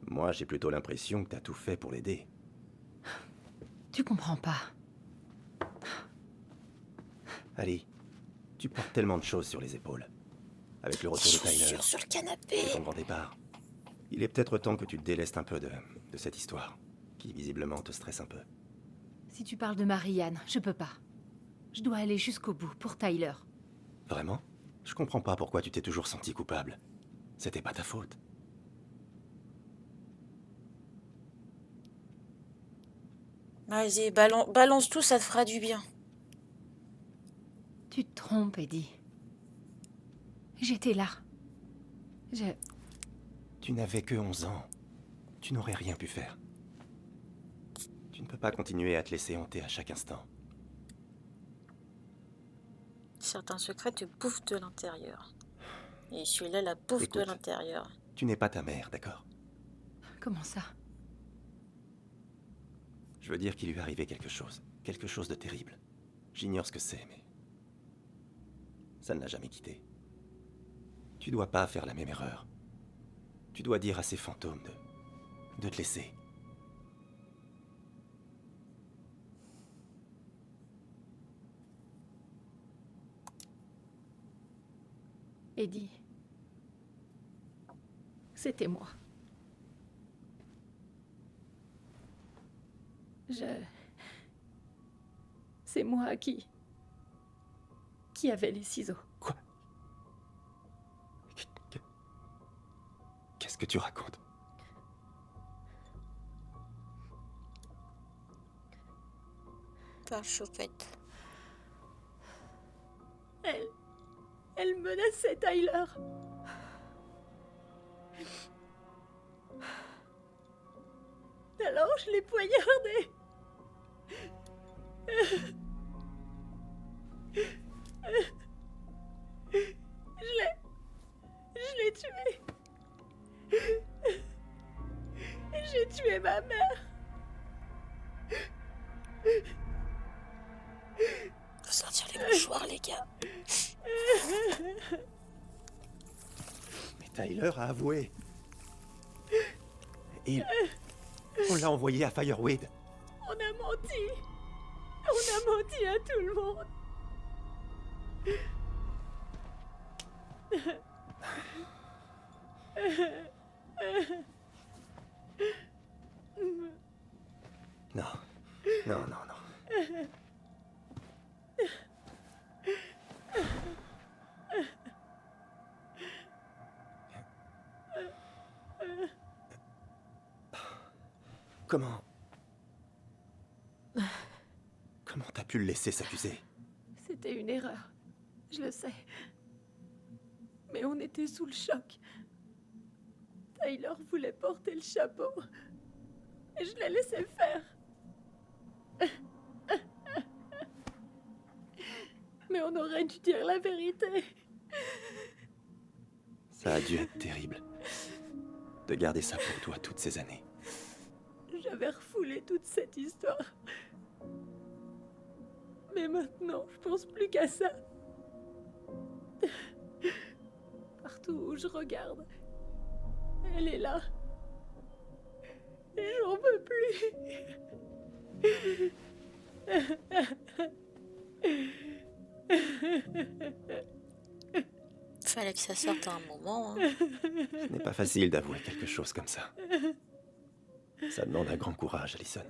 Moi, j'ai plutôt l'impression que t'as tout fait pour l'aider. Tu comprends pas. Ali, tu portes tellement de choses sur les épaules. Avec le retour de Tyler, Chaussures sur le canapé. et ton grand départ, il est peut-être temps que tu te délestes un peu de cette histoire, qui visiblement te stresse un peu. Si tu parles de Marianne, je peux pas. Je dois aller jusqu'au bout pour Tyler. Vraiment? Je comprends pas pourquoi tu t'es toujours senti coupable. C'était pas ta faute. Vas-y, balance tout, ça te fera du bien. Tu te trompes, Eddie. J'étais là. Tu n'avais que 11 ans. Tu n'aurais rien pu faire. Tu ne peux pas continuer à te laisser hanter à chaque instant. Certains secrets te bouffent de l'intérieur. Et celui-là la bouffe de Écoute. l'intérieur. Tu n'es pas ta mère, d'accord? Comment ça? Je veux dire qu'il lui est arrivé quelque chose. Quelque chose de terrible. J'ignore ce que c'est, mais... ça ne l'a jamais quitté. Tu dois pas faire la même erreur. Tu dois dire à ces fantômes de te laisser. Eddie. C'était moi. C'est moi qui avait les ciseaux. Quoi? Qu'est-ce que tu racontes? Pas chauffette. Elle menaçait Tyler. Alors je l'ai poignardée. Je l'ai tué. J'ai tué ma mère. Faut sortir les mouchoirs, les gars. Mais Tyler a avoué. Et on l'a envoyé à Fireweed. On a menti. On a menti à tout le monde. Non. Non, non, non. Comment t'as pu le laisser s'accuser? C'était une erreur. Je le sais. Mais on était sous le choc. Tyler voulait porter le chapeau. Et je l'ai laissé faire. Mais on aurait dû dire la vérité. Ça a dû être terrible. De garder ça pour toi toutes ces années. J'avais refoulé toute cette histoire. Mais maintenant, je pense plus qu'à ça. Partout où je regarde, elle est là. Et j'en peux plus. Fallait que ça sorte à un moment. Ce n'est pas facile d'avouer quelque chose comme ça. Ça demande un grand courage, Allison.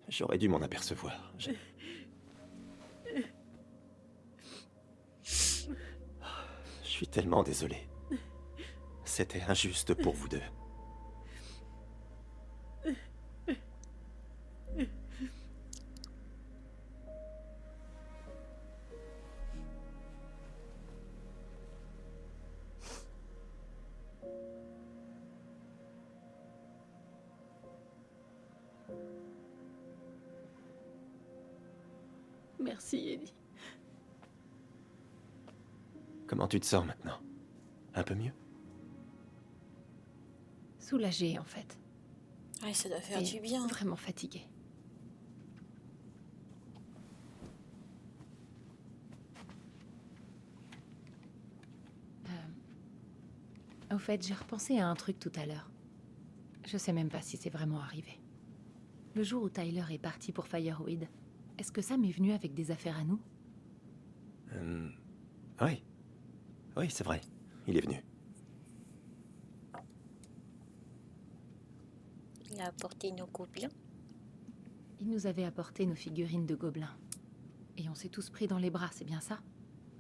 J'aurais dû m'en apercevoir. Je suis tellement désolé. C'était injuste pour vous deux. Merci, Eddie. Comment tu te sens maintenant? Un peu mieux? Soulagée, en fait. Ouais, ça doit faire du bien. Vraiment fatiguée. Au fait, j'ai repensé à un truc tout à l'heure. Je sais même pas si c'est vraiment arrivé. Le jour où Tyler est parti pour Fireweed, est-ce que Sam est venu avec des affaires à nous? Oui. Oui, c'est vrai. Il est venu. Il a apporté nos gobelins. Il nous avait apporté nos figurines de gobelins. Et on s'est tous pris dans les bras, c'est bien ça?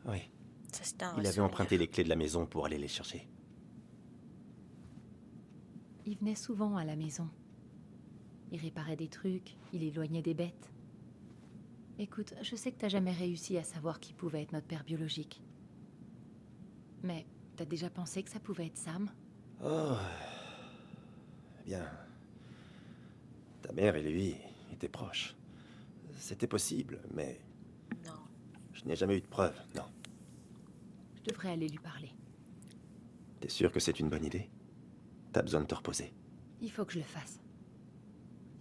Oui. Ça, c'était un Il avait souvenir. emprunté les clés de la maison pour aller les chercher. Il venait souvent à la maison. Il réparait des trucs, il éloignait des bêtes. Écoute, je sais que t'as jamais réussi à savoir qui pouvait être notre père biologique. Mais t'as déjà pensé que ça pouvait être Sam? Oh. Bien. Ta mère et lui étaient proches. C'était possible, mais Non. je n'ai jamais eu de preuves, non. Je devrais aller lui parler. T'es sûr que c'est une bonne idée? T'as besoin de te reposer. Il faut que je le fasse.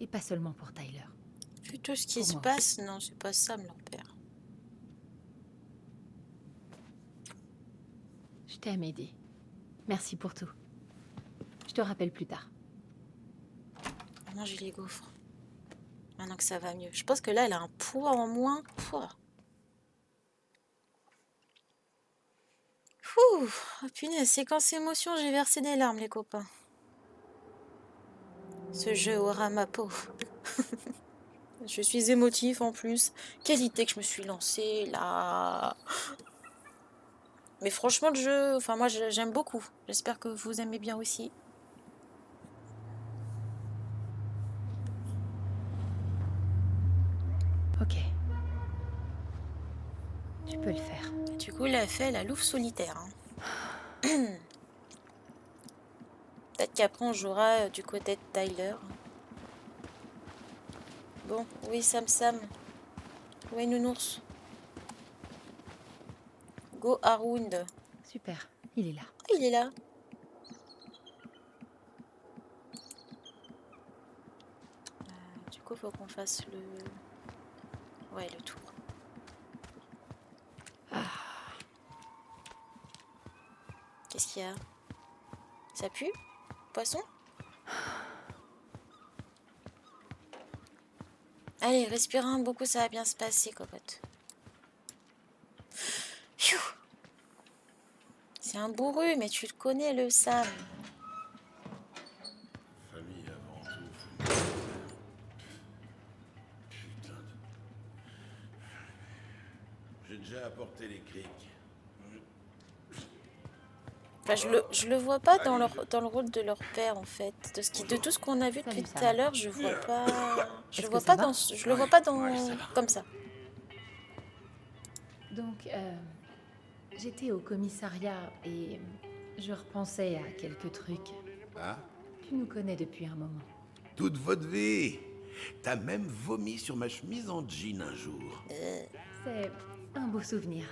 Et pas seulement pour Tyler. Vu tout ce qui Pour se moi passe, non, c'est pas Sam leur père. Je t'aime, Eddie. Merci pour tout. Je te rappelle plus tard. Manger les gaufres. Maintenant que ça va mieux. Je pense que là, elle a un poids en moins. Pouah. Ouh, oh punaise, séquence émotion, j'ai versé des larmes, les copains. Ce jeu aura ma peau. Je suis émotif en plus. Quelle idée que je me suis lancée là. Mais franchement, le jeu, enfin moi j'aime beaucoup. J'espère que vous aimez bien aussi. Ok. Tu peux le faire. Du coup, elle a fait la louve solitaire. Hein. Peut-être qu'après on jouera du côté de Tyler. Bon, oui, Sam Sam. Où est Nounours? Go around. Super, il est là. Ah, il est là. Du coup, faut qu'on fasse le... Ouais, le tour. Qu'est-ce qu'il y a? Ça pue? Poisson? Allez, respire un beaucoup, ça va bien se passer, cocotte. Pfiou. C'est un bourru, mais tu le connais, le Sam. Famille avant tout. Putain. J'ai déjà apporté les criques. Enfin, je le vois pas dans le rôle de leur père, en fait. De tout ce qu'on a vu depuis tout à l'heure, je vois pas... Je le vois pas comme ça. Donc, j'étais au commissariat et je repensais à quelques trucs. Ah? Tu nous connais depuis un moment. Toute votre vie. T'as même vomi sur ma chemise en jean un jour. C'est un beau souvenir.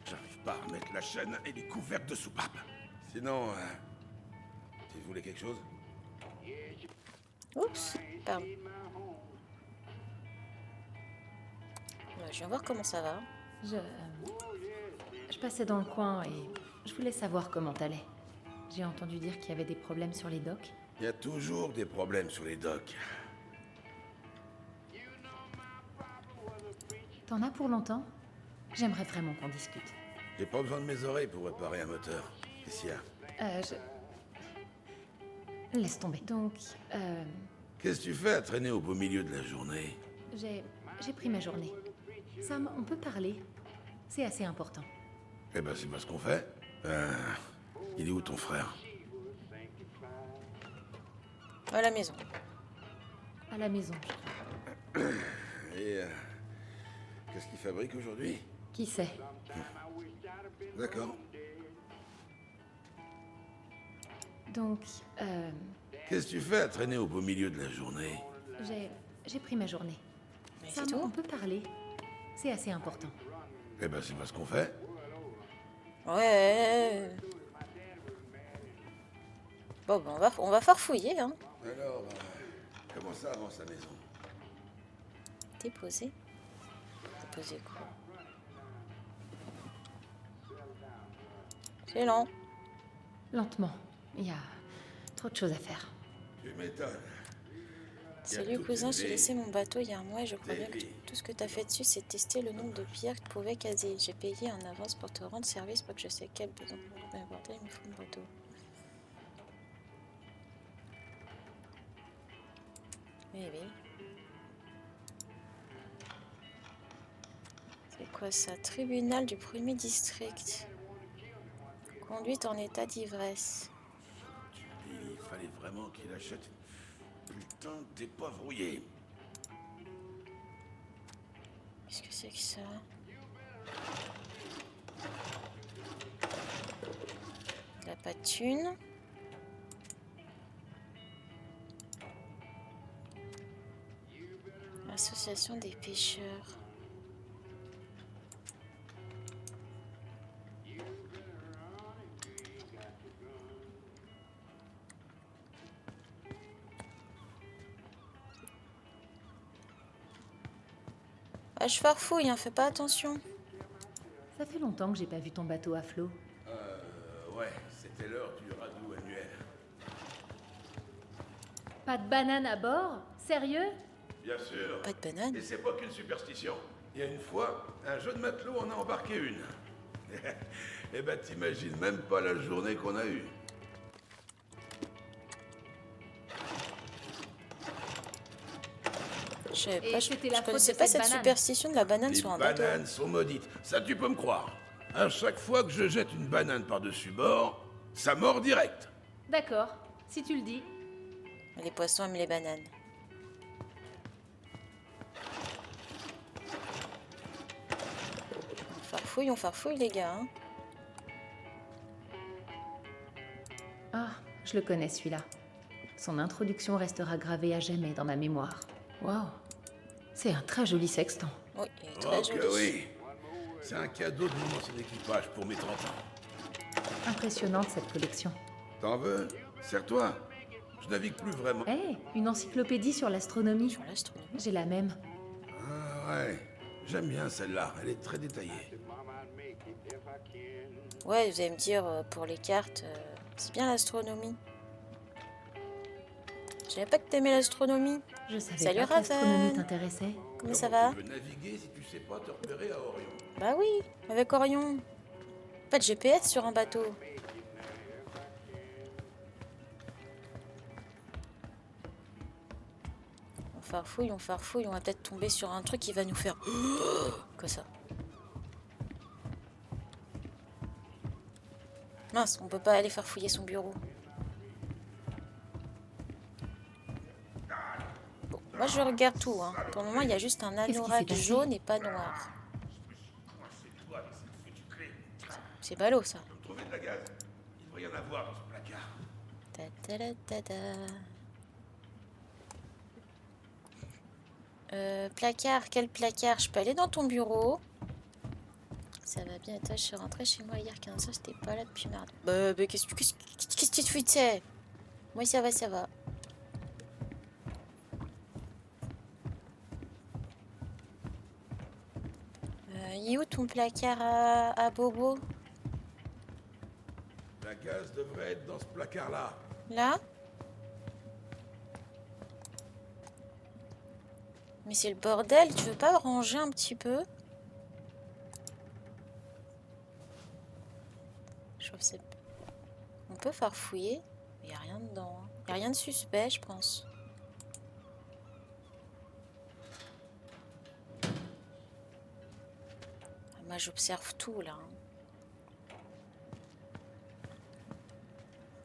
J'arrive pas à remettre la chaîne et les couvercles de soupape. Sinon, tu voulais quelque chose? Oups, pardon. Je viens voir comment ça va. Je passais dans le coin et je voulais savoir comment t'allais. J'ai entendu dire qu'il y avait des problèmes sur les docks. Il y a toujours des problèmes sur les docks. T'en as pour longtemps? J'aimerais vraiment qu'on discute. J'ai pas besoin de mes oreilles pour réparer un moteur. Qu'est-ce qu'il y a? Laisse tomber. Donc, Qu'est-ce que tu fais à traîner au beau milieu de la journée? j'ai pris ma journée. Sam, on peut parler? C'est assez important. Eh ben, c'est pas ce qu'on fait. Il est où ton frère? À la maison. À la maison. Et qu'est-ce qu'il fabrique aujourd'hui? Qui sait? D'accord. Donc, Qu'est-ce que tu fais à traîner au beau milieu de la journée? j'ai pris ma journée. Mais Sam, c'est tout. on peut parler? C'est assez important. Eh ben, c'est pas ce qu'on fait. Ouais. Bon, ben on va farfouiller, hein. Alors, comment ça avance la maison? Déposer. Déposer quoi? C'est lent. Lentement. Il y a trop de choses à faire. Tu m'étonnes. Salut cousin, j'ai laissé mon bateau il y a un mois et je crois bien que tout ce que t'as fait dessus, c'est tester le nombre de pierres que tu pouvais caser. J'ai payé en avance pour te rendre service pour que je sais quel besoin pour m'apporter, il me faut mon bateau. Oui, oui. C'est quoi ça? Tribunal du premier district. Conduite en état d'ivresse. Il fallait vraiment qu'il achète. Putain, t'es pas brouillé. Qu'est-ce que c'est que ça? Il a pas de thune. Association des pêcheurs. Ah, je farfouille, hein, fais pas attention. Ça fait longtemps que j'ai pas vu ton bateau à flot. Ouais, c'était l'heure du radeau annuel. Pas de banane à bord? Sérieux? Bien sûr. Pas de banane. Et c'est pas qu'une superstition. Il y a une fois, un jeune matelot en a embarqué une. Eh ben, t'imagines même pas la journée qu'on a eue. Je savais Et pas, c'était je la faute connaissais de pas cette cette banane. superstition de la banane Les sur un bateau. bananes sont maudites, ça tu peux me croire. À chaque fois que je jette une banane par-dessus bord, ça mord direct. D'accord, si tu le dis. Les poissons aiment les bananes. On farfouille les gars. Hein. Ah, je le connais celui-là. Son introduction restera gravée à jamais dans ma mémoire. Waouh, c'est un très joli sextant. Oui, il est très Oh joli. que oui. C'est un cadeau de mon ancien équipage pour mes 30 ans. Impressionnante cette collection. T'en veux? Sers-toi. Je navigue plus vraiment. Hé, une encyclopédie sur l'astronomie. Sur l'astronomie. J'ai la même. Ah ouais, j'aime bien celle-là, elle est très détaillée. Ouais, vous allez me dire, pour les cartes, c'est bien l'astronomie. Je savais pas que t'aimais l'astronomie. Je savais Salut, pas que l'astronomie Raven. t'intéressait. Comment ça va? Tu veux naviguer si tu sais pas te repérer à Orion? Bah oui, avec Orion. Pas de GPS sur un bateau. On farfouille, on va peut-être tomber sur un truc qui va nous faire... Quoi ça? Mince, on peut pas aller farfouiller son bureau. Bon, moi je regarde tout. Hein. Pour le moment, il y a juste un Qu'est-ce qui s'est anorak passé? jaune et pas noir. C'est ballot ça. Trouver de la gaz. Il devrait y en avoir dans ce placard. Ta ta ta ta ta. Placard, quel placard? Je peux aller dans ton bureau? Ça va bien, attends, je suis rentrée chez moi hier 15 heures, j'étais pas là depuis mardi. Bah, qu'est-ce que tu fais? Moi, ça va, ça va. Il est où ton placard à bobo? La gaz devrait être dans ce placard-là. Là? Mais c'est le bordel, tu veux pas ranger un petit peu? Je trouve que c'est... On peut farfouiller, mais y a rien dedans. Hein. Y a rien de suspect, je pense. Ah, moi, j'observe tout, là. Hein.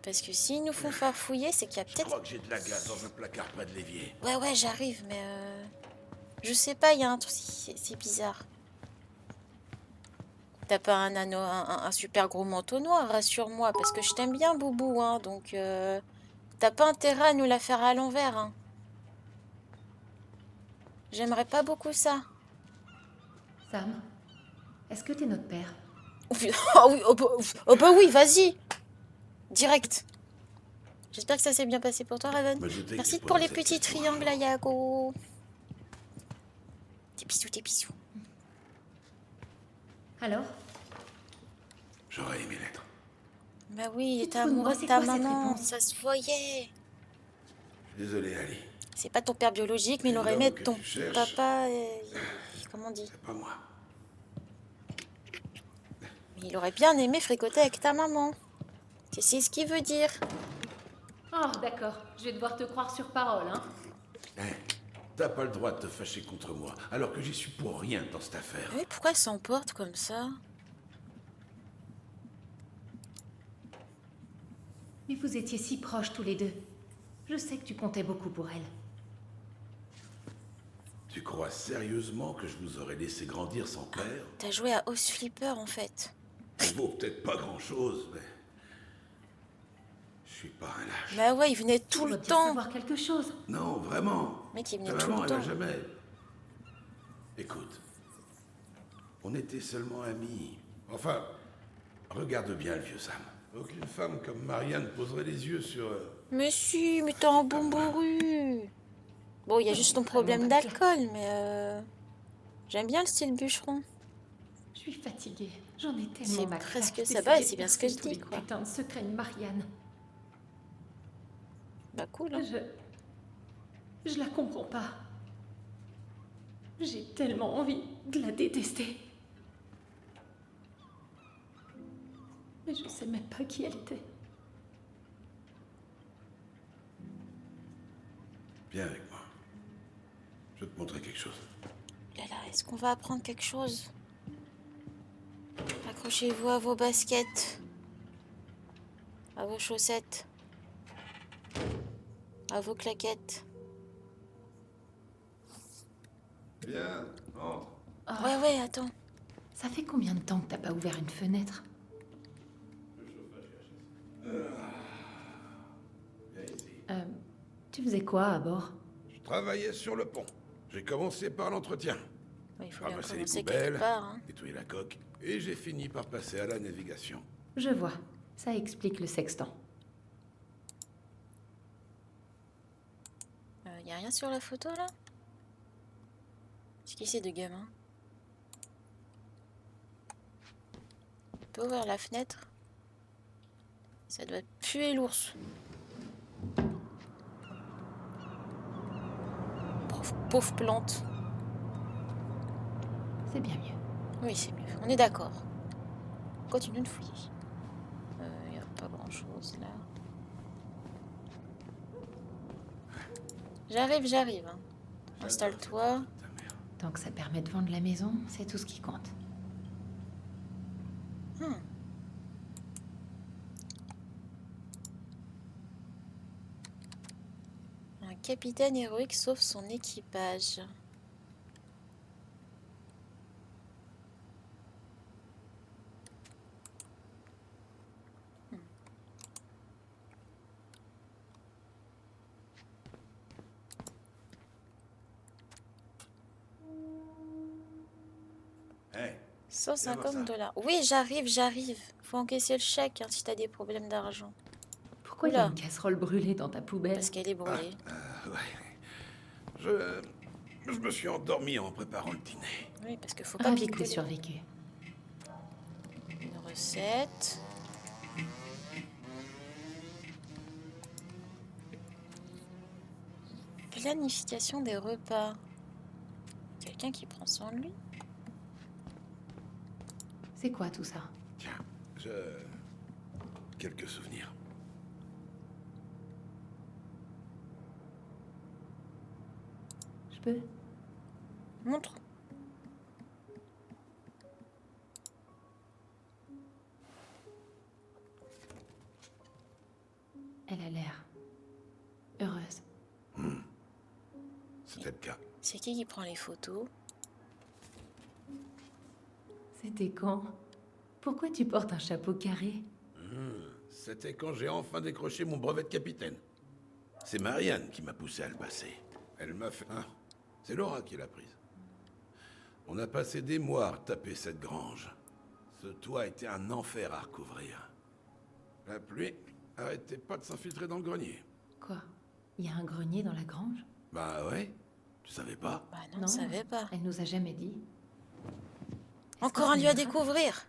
Parce que s'ils nous font farfouiller, c'est qu'il y a Je peut-être... crois que j'ai de la gaz dans un placard près de l'évier. Ouais, j'arrive, mais... Je sais pas, il y a un truc... C'est bizarre. T'as pas un super gros manteau noir, rassure-moi, parce que je t'aime bien, Boubou, hein, donc... T'as pas intérêt à nous la faire à l'envers, hein. J'aimerais pas beaucoup ça. Sam, est-ce que t'es notre père? Oh oui, oh bah oui, vas-y. Direct. J'espère que ça s'est bien passé pour toi, Raven. Merci pour les petits triangles, Ayago. Des bisous. Alors? J'aurais aimé l'être. Bah oui, il Tu te était fous de moi, amoureux de c'est ta quoi cette maman, réponse? ça se voyait. Désolé, Ali. C'est pas ton père biologique, mais il aurait aimé être ton que tu cherches, papa. Comment on dit? C'est pas moi. Mais il aurait bien aimé fricoter avec ta maman. C'est ce qu'il veut dire. Oh, d'accord. Je vais devoir te croire sur parole, hein. T'as pas le droit de te fâcher contre moi, alors que j'y suis pour rien dans cette affaire. Mais pourquoi elle s'emporte comme ça? Mais vous étiez si proches tous les deux. Je sais que tu comptais beaucoup pour elle. Tu crois sérieusement que je vous aurais laissé grandir sans père? T'as joué à House Flipper en fait. Ça vaut peut-être pas grand-chose, mais... Je suis pas un lâche. Bah ouais, il venait tout Tu le dois bien temps. savoir quelque chose. Non, vraiment. Mec, il venait Ta tout maman, le elle a temps. jamais... Écoute, on était seulement amis. Enfin, regarde bien le vieux Sam. Aucune femme comme Marianne poserait les yeux sur... Mais si, mais t'es un bon bourru. Bon, il y a juste ton problème d'alcool, mais j'aime bien le style bûcheron. Je suis fatiguée. J'en ai tellement C'est ma presque claque ça. d'essayer Bah, de c'est bien ce que je percer tous dis, les quoi. putains de secrets de Marianne. Bah cool, hein. Je la comprends pas. J'ai tellement envie de la détester. Mais je sais même pas qui elle était. Viens avec moi. Je vais te montrer quelque chose. Là, est-ce qu'on va apprendre quelque chose? Accrochez-vous à vos baskets, à vos chaussettes, à vos claquettes. Viens, entre. Ouais, attends. Ça fait combien de temps que t'as pas ouvert une fenêtre? Viens ici. Tu faisais quoi à bord? Je travaillais sur le pont. J'ai commencé par l'entretien. Il faut bien Ramasser les commencer poubelles, quelque part, hein. nettoyer la coque, et j'ai fini par passer à la navigation. Je vois. Ça explique le sextant. Y a rien sur la photo, là? C'est qui ces deux gamins? On peut ouvrir la fenêtre? Ça doit puer l'ours. Pauvre plante. C'est bien mieux. Oui, c'est mieux. On est d'accord. Continue de fouiller. Y a pas grand chose là. J'arrive. Hein. Installe-toi. Tant que ça permet de vendre la maison, c'est tout ce qui compte. Un capitaine héroïque sauve son équipage. Hey, 150 $. Oui, j'arrive. Faut encaisser le chèque hein, si t'as des problèmes d'argent. Pourquoi il y a une casserole brûlée dans ta poubelle? Parce qu'elle est brûlée. ouais. Je me suis endormi en préparant le dîner. Oui, parce qu'il faut pas Ravi que picoler. t'aies survécu. Une recette. Planification des repas. Quelqu'un qui prend soin de lui? C'est quoi tout ça? Tiens, quelques souvenirs. Je peux? Montre. Elle a l'air heureuse. C'était le cas. C'est qui prend les photos? C'était quand? Pourquoi tu portes un chapeau carré? C'était quand j'ai enfin décroché mon brevet de capitaine. C'est Marianne qui m'a poussé à le passer. Elle m'a fait... Ah, c'est Laura qui l'a prise. On a passé des mois à retaper cette grange. Ce toit était un enfer à recouvrir. La pluie arrêtait pas de s'infiltrer dans le grenier. Quoi? Il y a un grenier dans la grange? Bah ouais, tu savais pas? Bah non, on savait pas. Elle nous a jamais dit. Encore un lieu à découvrir.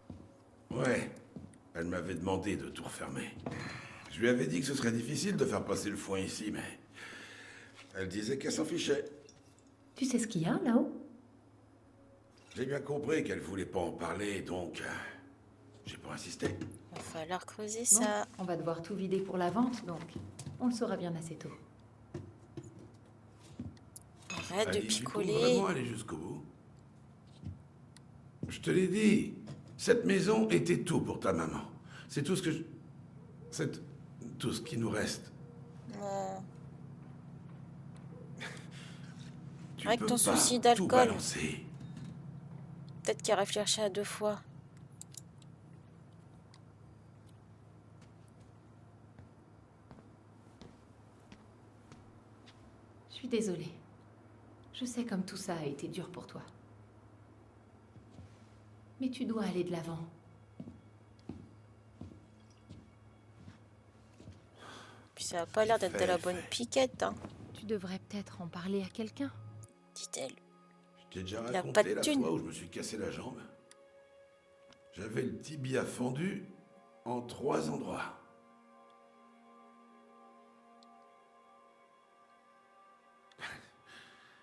Ouais, elle m'avait demandé de tout refermer. Je lui avais dit que ce serait difficile de faire passer le foin ici, mais... Elle disait qu'elle s'en fichait. Tu sais ce qu'il y a là-haut? J'ai bien compris qu'elle voulait pas en parler, donc... j'ai pas insisté. Va falloir creuser Bon, ça. on va devoir tout vider pour la vente, donc on le saura bien assez tôt. Arrête de Alice, tu comptes picoler. vraiment aller jusqu'au bout? Je te l'ai dit. Cette maison était tout pour ta maman. C'est tout ce que je... C'est tout ce qui nous reste. Non. Avec peux ton pas souci tout d'alcool. balancer. Peut-être qu'il réfléchit à 2 fois. Je suis désolée. Je sais comme tout ça a été dur pour toi. Mais tu dois aller de l'avant. Puis ça a pas l'air d'être de la bonne piquette, hein, Tu devrais peut-être en parler à quelqu'un. dit-elle. Je t'ai déjà Il a pas raconté de la thune. fois où je me suis cassé la jambe. J'avais le tibia fendu en 3 endroits.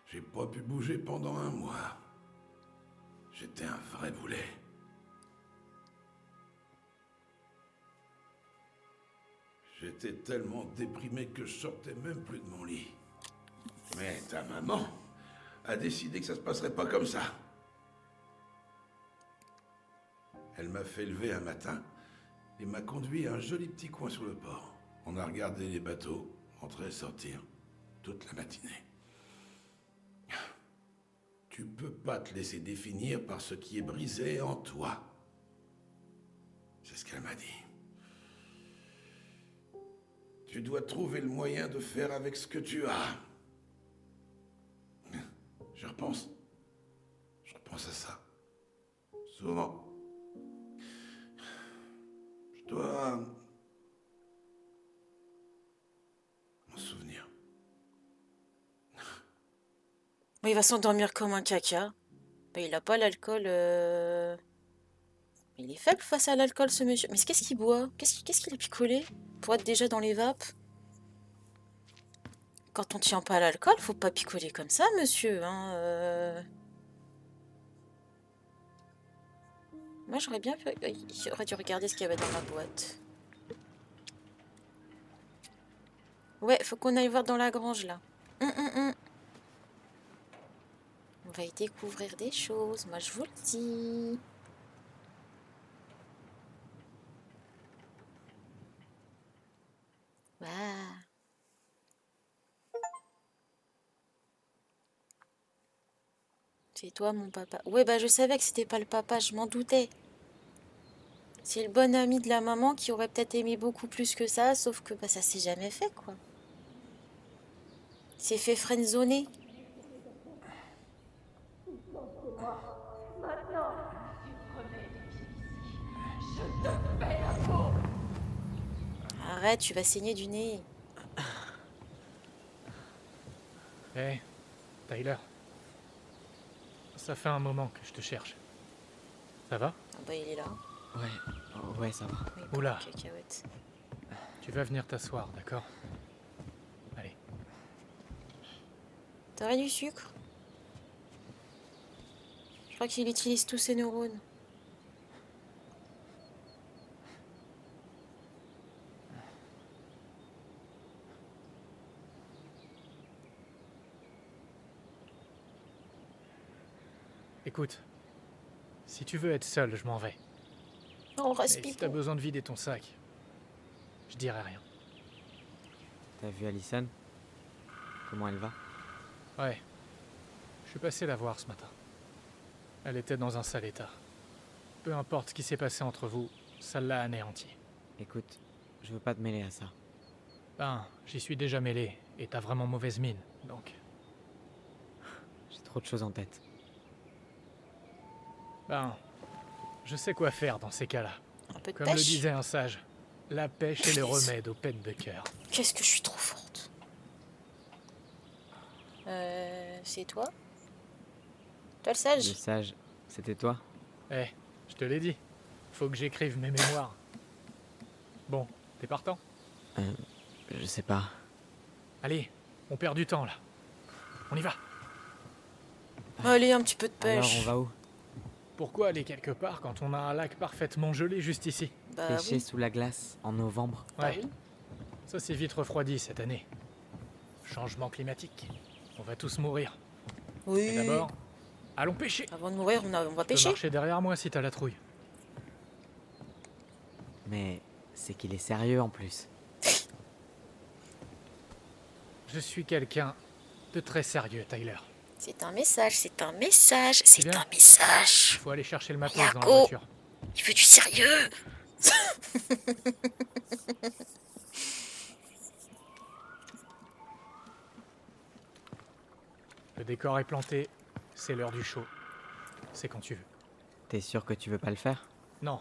J'ai pas pu bouger pendant 1 mois. J'étais un vrai boulet. J'étais tellement déprimé que je sortais même plus de mon lit. Mais ta maman a décidé que ça se passerait pas comme ça. Elle m'a fait lever un matin et m'a conduit à un joli petit coin sur le port. On a regardé les bateaux entrer et sortir toute la matinée. Tu peux pas te laisser définir par ce qui est brisé en toi. C'est ce qu'elle m'a dit. Tu dois trouver le moyen de faire avec ce que tu as. Je repense à ça. Souvent. Je dois m'en souvenir. Mais il va s'endormir comme un caca. Bah, il a pas l'alcool. Il est faible face à l'alcool, ce monsieur. Mais qu'est-ce qu'il boit? Qu'est-ce qu'il a picolé pour être déjà dans les vapes? Quand on tient pas à l'alcool, faut pas picoler comme ça, monsieur. Hein, Moi, j'aurais bien pu... J'aurais dû regarder ce qu'il y avait dans ma boîte. Ouais, faut qu'on aille voir dans la grange, là. On va y découvrir des choses, moi je vous le dis. Waouh. C'est toi mon papa. Ouais, bah je savais que c'était pas le papa, je m'en doutais. C'est le bon ami de la maman qui aurait peut-être aimé beaucoup plus que ça, sauf que bah, ça s'est jamais fait, quoi. C'est fait friendzoner. Arrête, tu vas saigner du nez. Hé, Tyler. Ça fait un moment que je te cherche. Ça va? Ah bah il est là. Ouais, ça va. Oui, Oula. cacahuète. Tu vas venir t'asseoir, d'accord? Allez. T'aurais du sucre? Je crois qu'il utilise tous ses neurones. Écoute, si tu veux être seul, je m'en vais. On reste Et si pipo. t'as besoin de vider ton sac, je dirai rien. T'as vu Allison? Comment elle va? Ouais. Je suis passé la voir ce matin. Elle était dans un sale état. Peu importe ce qui s'est passé entre vous, ça l'a anéanti. Écoute, je veux pas te mêler à ça. Ben, j'y suis déjà mêlé, et t'as vraiment mauvaise mine, donc... J'ai trop de choses en tête. Ben, je sais quoi faire dans ces cas-là. Un peu de Comme le pêche. disait un sage, la pêche est le remède aux peines de cœur. Qu'est-ce que je suis trop forte. C'est toi? Toi le sage? Le sage, c'était toi? Eh, je te l'ai dit, faut que j'écrive mes mémoires. Bon, t'es partant? Je sais pas. Allez, on perd du temps là. On y va. Allez, un petit peu de Alors, pêche. on va où? Pourquoi aller quelque part quand on a un lac parfaitement gelé juste ici? Bah Pêcher oui. sous la glace, en novembre. Ouais, oui. ça s'est vite refroidi cette année. Changement climatique. On va tous mourir. Oui. Mais d'abord, allons pêcher. Avant de mourir, on va Tu peux pêcher. marcher derrière moi si t'as la trouille. Mais c'est qu'il est sérieux en plus. Je suis quelqu'un de très sérieux, Tyler. C'est un message, c'est un message, c'est bien. un message. Faut aller chercher le matos dans la Yago, voiture. il veut du sérieux. Le décor est planté, c'est l'heure du show. C'est quand tu veux. T'es sûr que tu veux pas le faire? Non.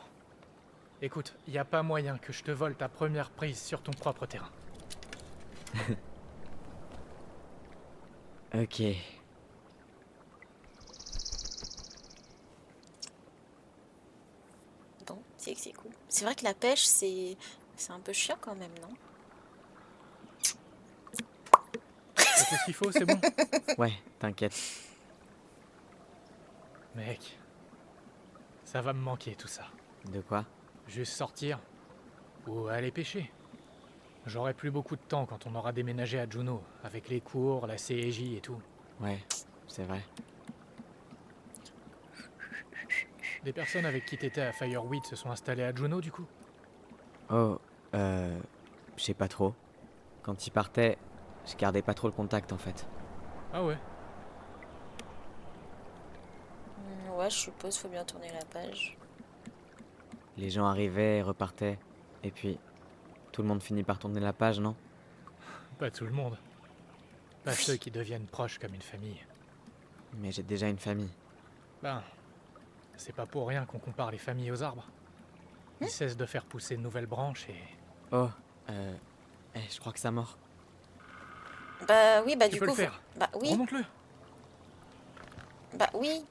Écoute, y a pas moyen que je te vole ta première prise sur ton propre terrain. Ok. Bon, c'est cool. C'est vrai que la pêche, c'est un peu chiant quand même, non? C'est tout ce qu'il faut, c'est bon? Ouais, t'inquiète. Mec, ça va me manquer tout ça. De quoi? Juste sortir ou aller pêcher. J'aurai plus beaucoup de temps quand on aura déménagé à Juneau, avec les cours, la CEJ et tout. Ouais, c'est vrai. Des personnes avec qui t'étais à Fireweed se sont installées à Juneau du coup? Oh, je sais pas trop. Quand il partait, je gardais pas trop le contact en fait. Ah ouais? Ouais, je suppose, faut bien tourner la page. Les gens arrivaient et repartaient. Et puis, tout le monde finit par tourner la page, non? Pas tout le monde. Pas ceux qui deviennent proches comme une famille. Mais j'ai déjà une famille. Ben, c'est pas pour rien qu'on compare les familles aux arbres. Ils cessent de faire pousser de nouvelles branches et... Oh, je crois que ça mord. Bah oui, bah Tu du peux coup... le faire. Bah oui, Remonte-le. bah oui.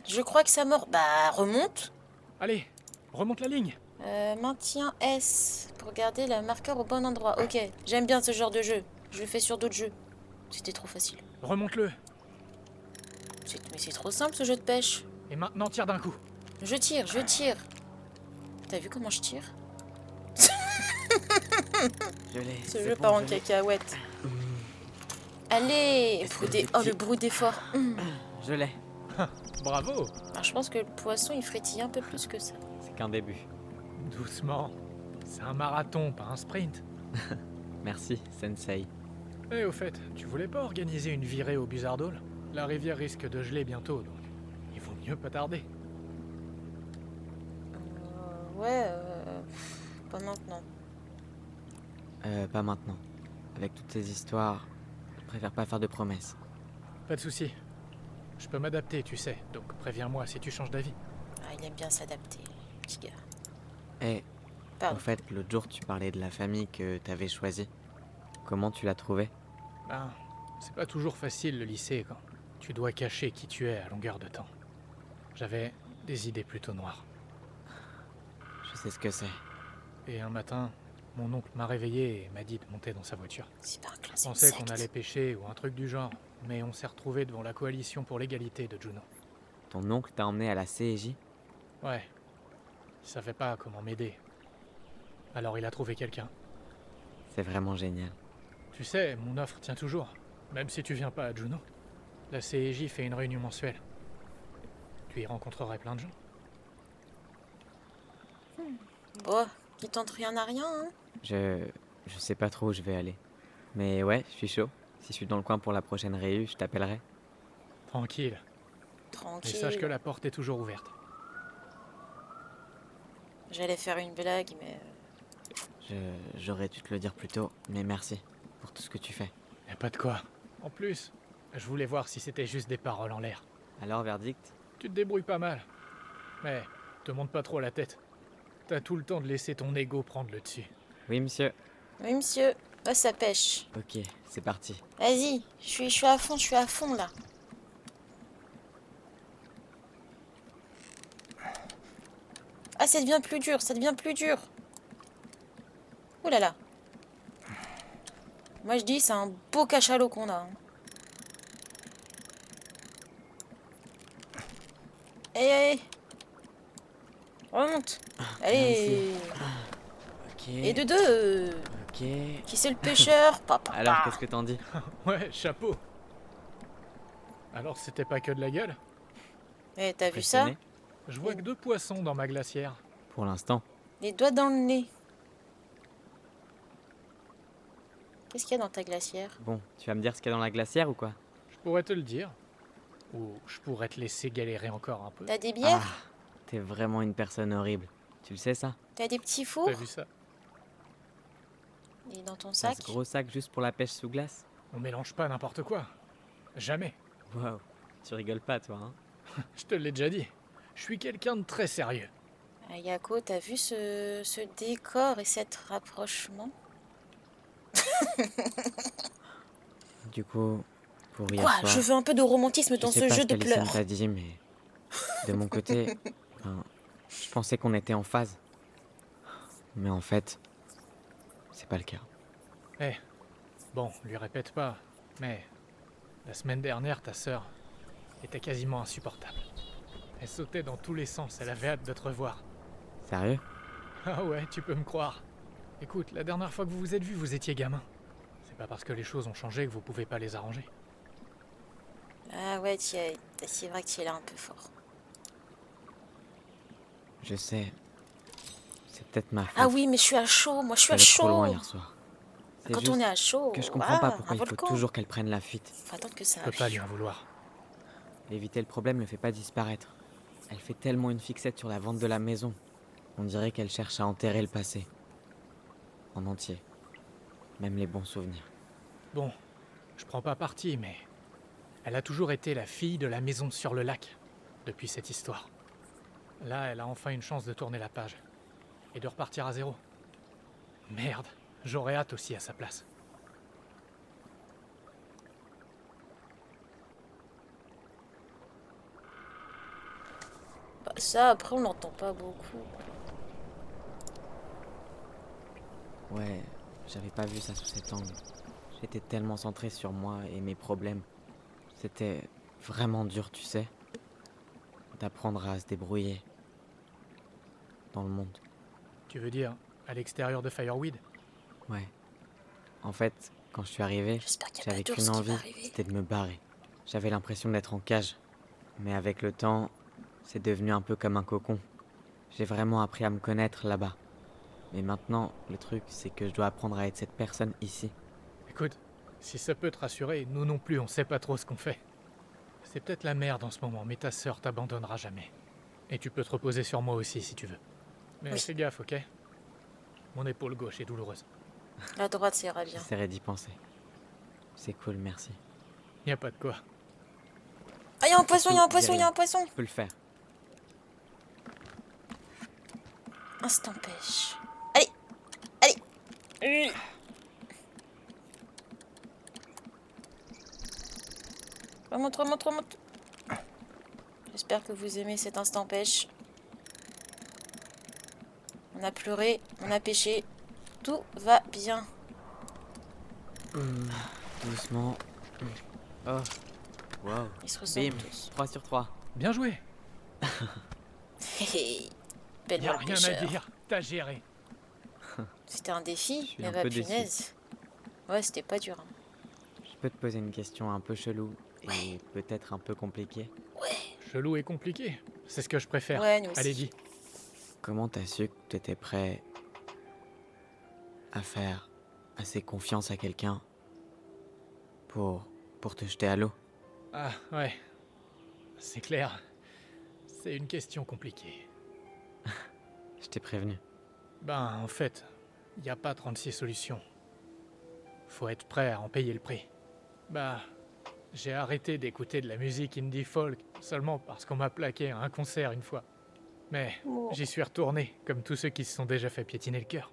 Je crois que ça mord. Bah remonte. Allez, remonte la ligne. Maintiens S pour garder le marqueur au bon endroit. Ok, j'aime bien ce genre de jeu. Je le fais sur d'autres jeux. C'était trop facile. Remonte-le. Mais c'est trop simple ce jeu de pêche. Et maintenant, tire d'un coup. Je tire, je tire. T'as vu comment je tire? Je l'ai. Ce jeu part en cacahuète. Allez, oh le bruit d'effort. Je l'ai. Bravo. Alors, je pense que le poisson il frétille un peu plus que ça. C'est qu'un début. Doucement. C'est un marathon, pas un sprint. Merci, Sensei. Et au fait, tu voulais pas organiser une virée au Buzzard Hall? La rivière risque de geler bientôt, donc il vaut mieux pas tarder. Ouais, pas maintenant. Pas maintenant. Avec toutes ces histoires, je préfère pas faire de promesses. Pas de souci. Je peux m'adapter, tu sais, donc préviens-moi si tu changes d'avis. Ah, il aime bien s'adapter, petit gars. Eh, Pardon. au fait, l'autre jour, tu parlais de la famille que t'avais choisie. Comment tu l'as trouvée? Ben, c'est pas toujours facile le lycée quand tu dois cacher qui tu es à longueur de temps. J'avais des idées plutôt noires. Je sais ce que c'est. Et un matin, mon oncle m'a réveillé et m'a dit de monter dans sa voiture. C'est pas un Je classe pensais insecte. qu'on allait pêcher ou un truc du genre, mais on s'est retrouvés devant la coalition pour l'égalité de Juneau. Ton oncle t'a emmené à la CEJ? Ouais. Il savait pas comment m'aider. Alors il a trouvé quelqu'un. C'est vraiment génial. Tu sais, mon offre tient toujours, même si tu viens pas à Juneau. La CEJ fait une réunion mensuelle. Tu y rencontrerais plein de gens. Bon, qui tente rien à rien, hein. Je sais pas trop où je vais aller. Mais ouais, je suis chaud. Si je suis dans le coin pour la prochaine réu, je t'appellerai. Tranquille. Mais Tranquille. sache que la porte est toujours ouverte. J'allais faire une blague, mais... J'aurais dû te le dire plus tôt, mais merci pour tout ce que tu fais. Y a pas de quoi. En plus, je voulais voir si c'était juste des paroles en l'air. Alors, verdict? Tu te débrouilles pas mal. Mais, te monte pas trop la tête. T'as tout le temps de laisser ton ego prendre le dessus. Oui, monsieur. Oui, monsieur. Oh, ça pêche. Ok, c'est parti. Vas-y, je suis à fond, là. Ah, ça devient plus dur, ça devient plus dur. Ouh là là. Moi, je dis, c'est un beau cachalot qu'on a. Hein. Allez. Remonte. Allez. Ok. Et de deux. Ok. Qui c'est le pêcheur? Papa. Alors, qu'est-ce que t'en dis? Ouais, chapeau. Alors c'était pas que de la gueule? Eh, t'as vu ça? Impressionné? Je vois que 2 poissons dans ma glacière. Pour l'instant. Les doigts dans le nez. Qu'est-ce qu'il y a dans ta glacière? Bon, tu vas me dire ce qu'il y a dans la glacière ou quoi? Je pourrais te le dire, Ou je pourrais te laisser galérer encore un peu. T'as des bières? Ah, t'es vraiment une personne horrible. Tu le sais ça? T'as des petits fours? T'as vu ça? Et dans ton T'as sac? ce gros sac juste pour la pêche sous glace? On mélange pas n'importe quoi. Jamais. Waouh, tu rigoles pas toi, hein? Je te l'ai déjà dit. Je suis quelqu'un de très sérieux. Yako, t'as vu ce décor et cet rapprochement? Du coup, pour hier Quoi? soir, Je veux un peu de romantisme dans je sais ce pas jeu ce de qu'Alicent pleurs. t'a dit, mais de mon côté, ben, je pensais qu'on était en phase. Mais en fait, c'est pas le cas. Eh, bon, lui répète pas, mais la semaine dernière, ta sœur était quasiment insupportable. Elle sautait dans tous les sens, elle avait hâte de te revoir. Sérieux? Ah ouais, tu peux me croire. Écoute, la dernière fois que vous vous êtes vus, vous étiez gamin. C'est pas parce que les choses ont changé que vous pouvez pas les arranger. Ah ouais, c'est vrai que tu es là un peu fort. Je sais. C'est peut-être ma faute. Ah oui, mais je suis à chaud, moi je suis à J'allais trop loin chaud. hier soir. C'est Quand juste on est à chaud, que je comprends pas ah, pourquoi un il faut volcan. toujours qu'elle prenne la fuite. Faut attendre que ça Je peux pas lui en vouloir. Éviter le problème ne fait pas disparaître. Elle fait tellement une fixette sur la vente de la maison. On dirait qu'elle cherche à enterrer le passé. En entier. Même les bons souvenirs. Bon, je prends pas parti, mais elle a toujours été la fille de la maison sur le lac, depuis cette histoire. Là, elle a enfin une chance de tourner la page. Et de repartir à zéro. Merde, j'aurais hâte aussi à sa place. Bah, ça, après, on l'entend pas beaucoup. Ouais, j'avais pas vu ça sous cet angle. J'étais tellement centré sur moi et mes problèmes. C'était vraiment dur, tu sais. D'apprendre à se débrouiller. Dans le monde. Tu veux dire, à l'extérieur de Fireweed? Ouais. En fait, quand je suis arrivé, j'avais qu'une envie, c'était de me barrer. J'avais l'impression d'être en cage. Mais avec le temps, c'est devenu un peu comme un cocon. J'ai vraiment appris à me connaître là-bas. Mais maintenant, le truc, c'est que je dois apprendre à être cette personne ici. Écoute, si ça peut te rassurer, nous non plus, on sait pas trop ce qu'on fait. C'est peut-être la merde en ce moment, mais ta sœur t'abandonnera jamais. Et tu peux te reposer sur moi aussi si tu veux. Mais Oui. fais gaffe, ok? Mon épaule gauche est douloureuse. La droite, ça ira bien. J'essaierai d'y penser. C'est cool, merci. Y a pas de quoi. Ah, y'a un poisson, y'a un poisson, Dis y'a rien. un poisson. Je peux le faire. Instant pêche. Allez, allez. Remonte, remonte, remonte. J'espère que vous aimez cet instant pêche. On a pleuré, on a pêché. Tout va bien. Doucement. Oh. Wow. Ils se ressemblent Bim. tous. 3 sur 3. Bien joué. Belle Y a le rien à pêcheur. dire, t'as géré. C'était un défi, suis mais un bah peu déçu. punaise. Ouais, c'était pas dur. Hein. Je peux te poser une question un peu chelou et peut-être un peu compliquée. Chelou et compliqué, c'est ce que je préfère. Ouais, nous aussi. Allez, dis. Comment t'as su que t'étais prêt à faire assez confiance à quelqu'un pour te jeter à l'eau? Ah, ouais. C'est clair. C'est une question compliquée. Je t'ai prévenu. Ben, en fait, y a pas 36 solutions. Faut être prêt à en payer le prix. Bah, j'ai arrêté d'écouter de la musique indie folk seulement parce qu'on m'a plaqué à un concert une fois. Mais j'y suis retourné, comme tous ceux qui se sont déjà fait piétiner le cœur.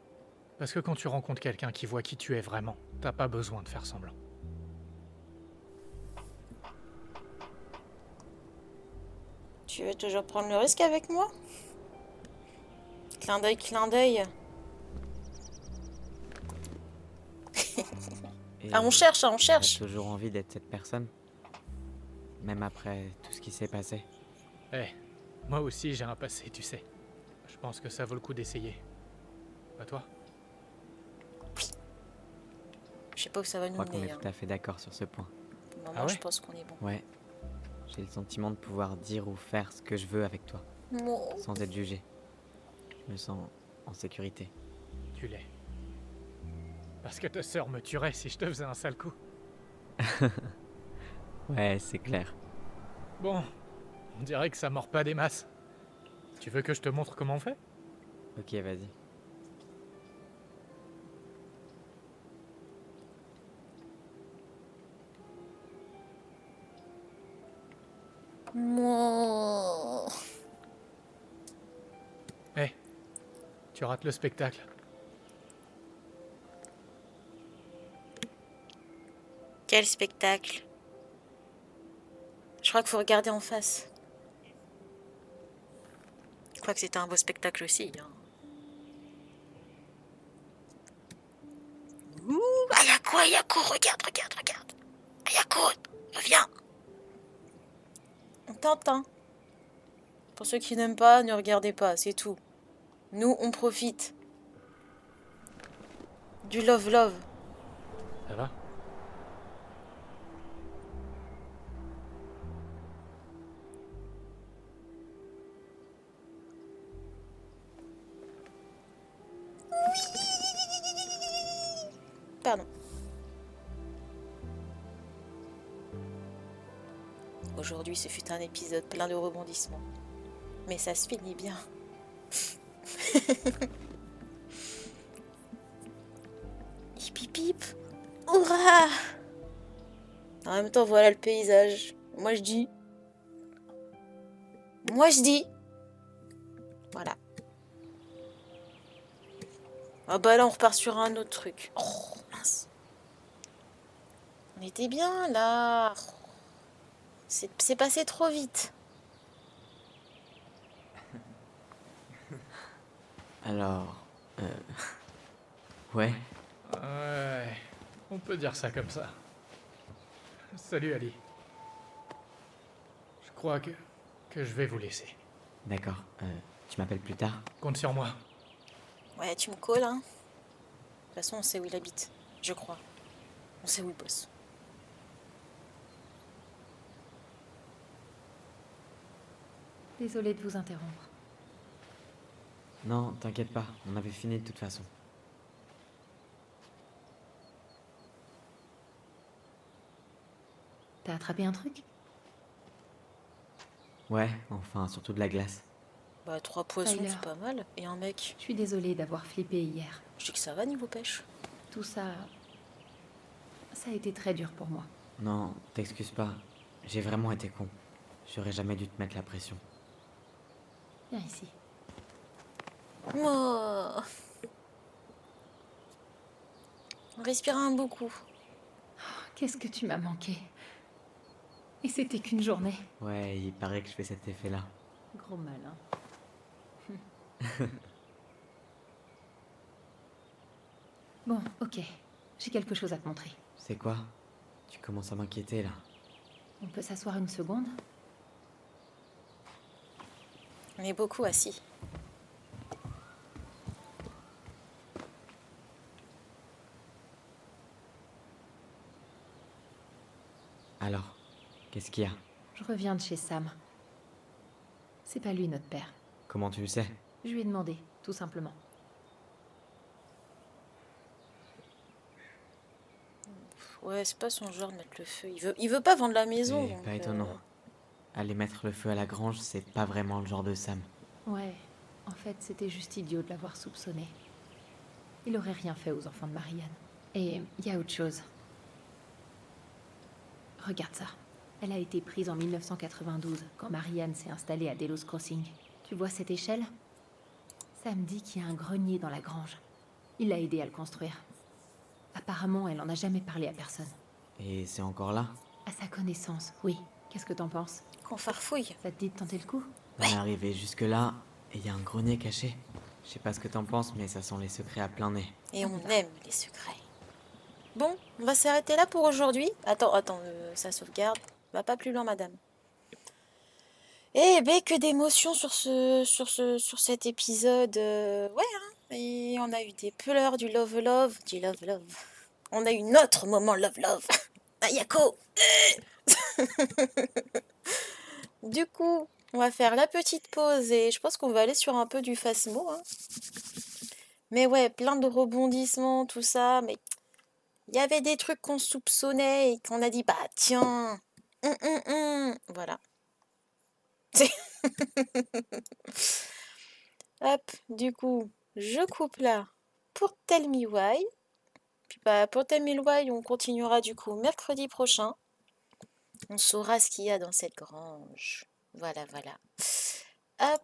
Parce que quand tu rencontres quelqu'un qui voit qui tu es vraiment, t'as pas besoin de faire semblant. Tu veux toujours prendre le risque avec moi? Clin d'œil, clin d'œil. Et Ah, on cherche, on cherche. T'as toujours envie d'être cette personne? Même après tout ce qui s'est passé? Eh, moi aussi j'ai un passé, tu sais. Je pense que ça vaut le coup d'essayer. Pas toi? Je sais pas où ça va Je nous crois qu'on mener. est Hein. tout à fait d'accord sur ce point. Pour le moment, Ah ouais je pense qu'on est bon. Ouais. J'ai le sentiment de pouvoir dire ou faire ce que je veux avec toi, Bon. sans être jugé. Je me sens en sécurité. Tu l'es. Parce que ta sœur me tuerait si je te faisais un sale coup. Ouais, c'est clair. Bon, on dirait que ça mord pas des masses. Tu veux que je te montre comment on fait? Ok, vas-y. Moi. Hé, tu rates le spectacle. Quel spectacle. Je crois qu'il faut regarder en face. Je crois que c'était un beau spectacle aussi. Hein. Ouh, Ayako, regarde. Ayako, reviens. On t'entend. Pour ceux qui n'aiment pas, ne regardez pas, c'est tout. Nous, on profite. Du love. Ça va? Pardon. Aujourd'hui, ce fut un épisode plein de rebondissements. Mais ça se finit bien. Hip hip hip. Hurrah! En même temps, voilà le paysage. Moi, je dis. Voilà. Ah bah là, on repart sur un autre truc. Oh, mince. On était bien, là. C'est passé trop vite. Alors... Ouais. Ouais, on peut dire ça comme ça. Salut Ali. Je crois que je vais vous laisser. D'accord. Tu m'appelles plus tard? Compte sur moi. Ouais, tu me colles, hein. De toute façon, on sait où il habite. Je crois. On sait où il bosse. Désolée de vous interrompre. Non, t'inquiète pas. On avait fini de toute façon. T'as attrapé un truc? Ouais, enfin, surtout de la glace. Bah, 3 poissons, Tyler. c'est pas mal. Et un mec. Je suis désolée d'avoir flippé hier. Je dis que ça va niveau pêche. Tout ça... Ça a été très dur pour moi. Non, t'excuses pas. J'ai vraiment été con. J'aurais jamais dû te mettre la pression. Viens ici. Oh. Respire un bon coup. Qu'est-ce que tu m'as manqué. Et c'était qu'une journée. Ouais, il paraît que je fais cet effet-là. Gros malin. Bon, ok. J'ai quelque chose à te montrer. C'est quoi? Tu commences à m'inquiéter, là. On peut s'asseoir une seconde? On est beaucoup assis. Alors, qu'est-ce qu'il y a? Je reviens de chez Sam. C'est pas lui notre père. Comment tu le sais? Je lui ai demandé, tout simplement. Ouais, c'est pas son genre de mettre le feu. Il veut pas vendre la maison. C'est donc, pas étonnant. Aller mettre le feu à la grange, c'est pas vraiment le genre de Sam. Ouais, en fait, c'était juste idiot de l'avoir soupçonné. Il aurait rien fait aux enfants de Marianne. Et il y a autre chose. Regarde ça. Elle a été prise en 1992, quand Marianne s'est installée à Delos Crossing. Tu vois cette échelle? Sam dit qu'il y a un grenier dans la grange. Il l'a aidé à le construire. Apparemment, elle en a jamais parlé à personne. Et c'est encore là? À sa connaissance, oui. Qu'est-ce que t'en penses? Qu'on farfouille. Ça te dit de tenter le coup? On est arrivé jusque-là, et il y a un grenier caché. Je sais pas ce que t'en penses, mais ça sent les secrets à plein nez. Et on aime les secrets. Bon, on va s'arrêter là pour aujourd'hui. Attends, ça sauvegarde. Va pas plus loin, madame. Eh ben, que d'émotions sur cet épisode. Ouais, hein. Et on a eu des pleurs, du love. On a eu notre moment love. Ayako. Du coup, on va faire la petite pause et je pense qu'on va aller sur un peu du Phasmo. Hein. Mais ouais, plein de rebondissements, tout ça. Mais il y avait des trucs qu'on soupçonnait et qu'on a dit, bah tiens. Voilà. Hop, du coup, je coupe là pour Tell Me Why. Puis bah, pour Tell Me Why, on continuera du coup mercredi prochain. On saura ce qu'il y a dans cette grange. Voilà, voilà. Hop.